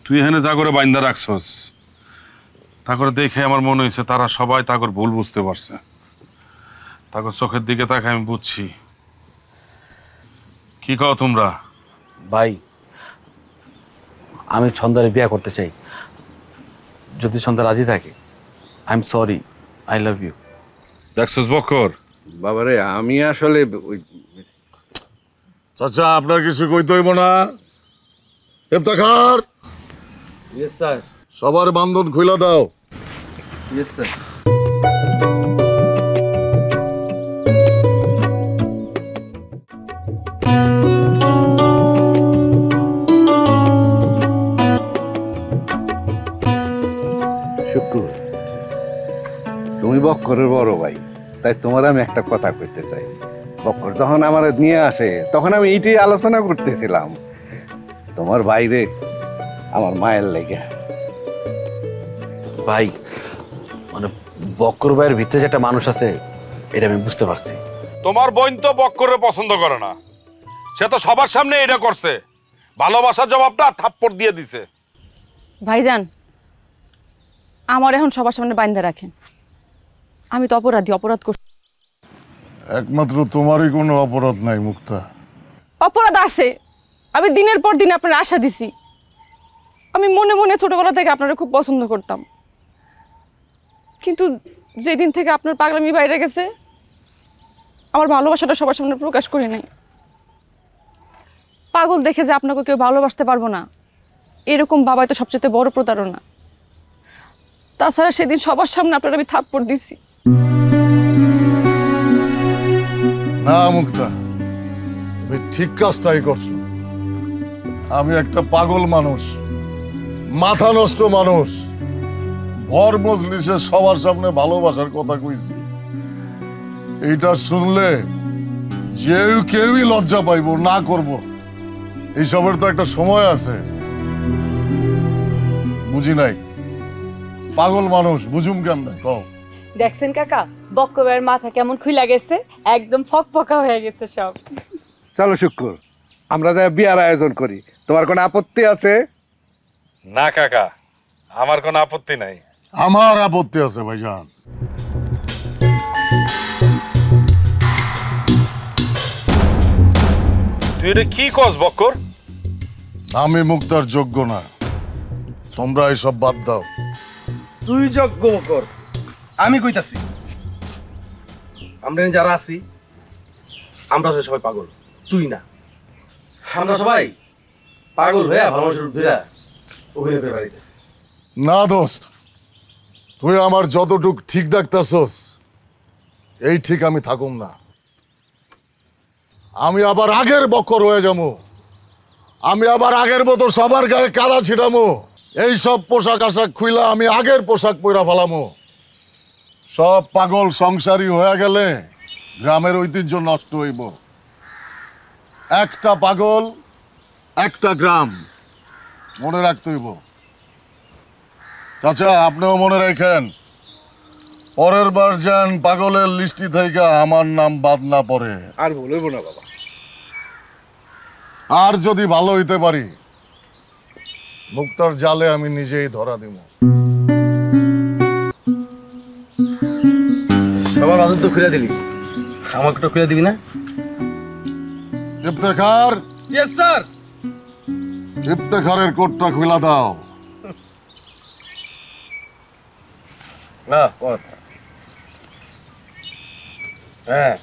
তুই এখানে যা করে বাইন্দা রাখছস, তা করে দেখে আমার মনে হয়েছে তারা সবাই তাগর ভুল বুঝতে পারছে। তাগর চোখের দিকে তাকে আমি বুঝছি। কি কও তোমরা? ভাই, আমি ছন্দারে বিয়ে করতে চাই, যদি ছন্দা রাজি থাকে। I am sorry, I love you. দেখছস বক্কর? বাবারে, আমি আসলে চাচা, আপনার কিছু কইতে হইব না। Iftekhar, yes sir. সবার বান্ধন খুইলা দাও। Yes sir. শুক্র, তুমি বক্করের বড় ভাই, তাই তোমার আমি একটা কথা কইতে চাই। বক্কর যখন আমার নিয়ে আসে তখন আমি এইটাই আলোচনা করতেছিলাম, তোমার বাইরে আমার মায়ের লেগে। ভাই, মানে বক্কর ভাইয়ের ভিতরে যে একটা মানুষ আছে, এটা আমি বুঝতে পারছি। তোমার বোন তো বক্করে পছন্দ করে না, সে তো সবার সামনে এটা করছে, ভালোবাসার জবাবটা থাপ্পড় দিয়ে দিছে। ভাইজান, আমার এখন সবার সামনে বাইন্ধা রাখেন। আমি তো অপরাধী, অপরাধ করছি। একমাত্র তোমারই কোনো অপরাধ নাই মুক্তা। অপরাধ আছে। আমি দিনের পর দিন আপনার আশা দিছি। আমি মনে মনে ছোটবেলা থেকে আপনারা খুব পছন্দ করতাম, কিন্তু যেদিন থেকে আপনার পাগলামি বাইরে গেছে, আমার ভালোবাসাটা সবার সামনে প্রকাশ করি নাই। পাগল দেখে যে আপনাকে কেউ ভালোবাসতে পারবো না, এরকম বাবাই তো সবচেয়ে বড় প্রতারণা। তাছাড়া সেদিন সবার সামনে আপনার আমি থাপ্পড় দিছি। না মুক্তা, তুমি ঠিক কাজটাই করছো। আমি একটা পাগল মানুষ, মাথা নষ্ট মানুষ, ভর মজলিসে সবার সামনে ভালোবাসার কথা কইছি। এইটা শুনলে কেউই লজ্জা পাইব, না করব। এইসবের তো একটা সময় আছে, বুঝি নাই। পাগল মানুষ, বুঝুম কেমনে কও? দেখছেন কাকা, বক্কবের মাথা কেমন খুইলা গেছে, একদম ফকফকা হয়ে গেছে সব। চলো শুক্র, আমরা যা বিয়ার আয়োজন করি। তোমার কোনো আপত্তি আছে? না কাকা, আমার কোনো আপত্তি নাই। আমার আপত্তি আছে ভাইজান। তুই এটা কি কস বক্কর? আমি মুক্তার যোগ্য না, তোমরা এইসব বাদ দাও। তুই যোগ্য বক্কর, আমি কইতাছি। আমরা যারা আছি, আমরা সবাই পাগল, তুই না। আমরা সবাই পাগল হয়ে ভালো মানুষের ধরে অভিনয় করে বেড়াইতেছি। না দোস্ত, তুই আমার যতটুক ঠিক দেখতেছস, এই ঠিক আমি থাকুম না। আমি আবার আগের বক্কর হয়ে যাবো, আমি আবার আগের মতো সবার গায়ে কাদা ছিটামো, এই সব পোশাক আশাক খুইলা আমি আগের পোশাক পরা ফেলামো। সব পাগল সংসারী হয়ে গেলে গ্রামের ঐতিহ্য নষ্ট হইব। একটা পাগল, একটা গ্রাম, মনে রাখতে হইব। চাচা, আপনিও মনে রাখেন, পরের বার যেন পাগলের লিস্টি থেকে আমার নাম বাদ না পড়ে। আর বলবো না বাবা। আর যদি ভালো হইতে পারি মুক্তার জালে আমি নিজেই ধরা দিব। সবার বাজার তো খুলে দিলি, আমাকে তো খুলে দিবি না? Iftekhar, yes sir. ইফতেখারের কোটটা খুলে দাও। না পর। হ্যাঁ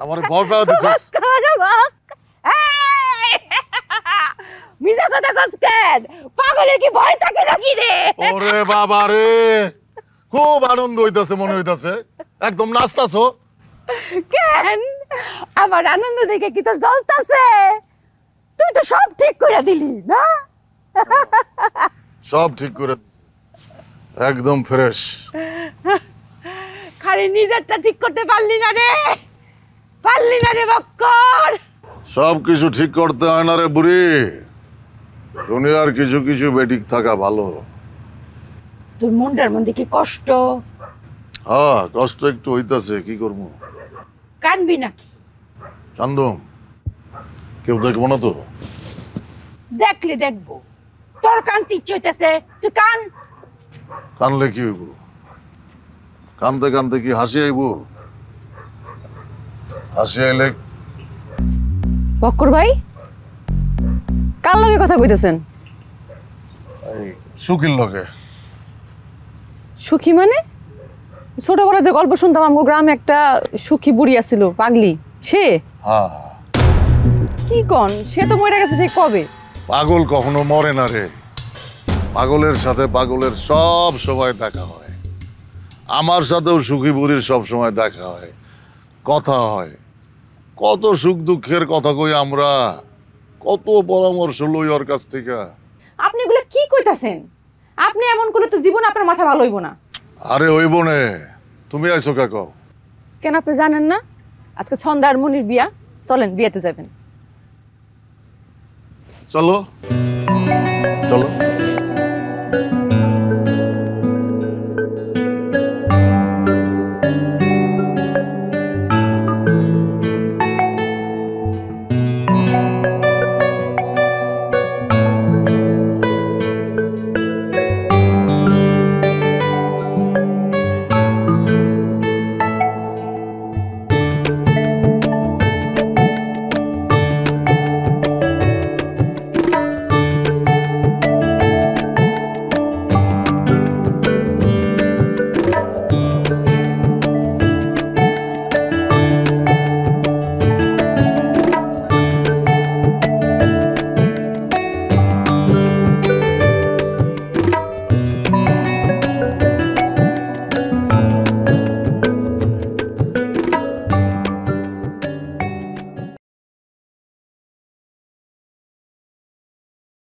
আমার ভয় পাওয়া দিচ্ছিস। মিজা কথা কস কেন? পাগলের কি ভয় থাকে নাকি রে? ওরে বাবা রে, খুব আনন্দ হইতাছে মনে হইতাছে, একদম নাচতাছো। কেন আমার আনন্দ দেখে কি তোর জ্বলতাছে? তুই তো সব ঠিক করে দিলি না? সব ঠিক করে একদম ফ্রেশ। খালি নিজেরটা ঠিক করতে পারলি না রে, পারলি না রে বক্কর। সব কিছু ঠিক করতে হয় না রে বুড়ি, দুনিয়ার কিছু কিছু বেঠিক থাকা ভালো। তোর মনটার মধ্যে কি কষ্ট? হ্যাঁ কষ্ট একটু হইতাছে, কি করবো। কানবি নাকি? কান্দম, কেউ দেখবো না তো? দেখলে দেখবো, তোর কান্তি ইচ্ছে হইতেছে, তুই কান। কানলে কি হইব? কানতে কানতে কি হাসি আইব? হাসি আইলে বক্কর ভাই কার লগে কথা কইতেছেন? এই সুখির লগে। সুখী মানে? ছোটবেলায় যে গল্প শুনতাম আমগো গ্রামে একটা সুখী বুড়ি আছিল, পাগলি, সে? হ্যাঁ কি কন, সে তো মরে গেছে সেই কবে। পাগল কখনো মরে না রে, পাগলের সাথে পাগলের সব সময় দেখা হয়। আমার সাথেও সুখী বুড়ির সব সময় দেখা হয়, কথা হয়, কত সুখ দুঃখের কথা কই আমরা, কত পরামর্শ লই ওর কাছ থেকে। আপনি এগুলো কি কইতাছেন? আপনি এমন করলে তো জীবন আপনার মাথা ভালো হইব না। আরে হইব নে, তুমি আইছো কাকো? কেন আপনি জানেন না আজকে সন্ধ্যা আর মনির বিয়া? চলেন বিয়েতে যাবেন। চলো চলো।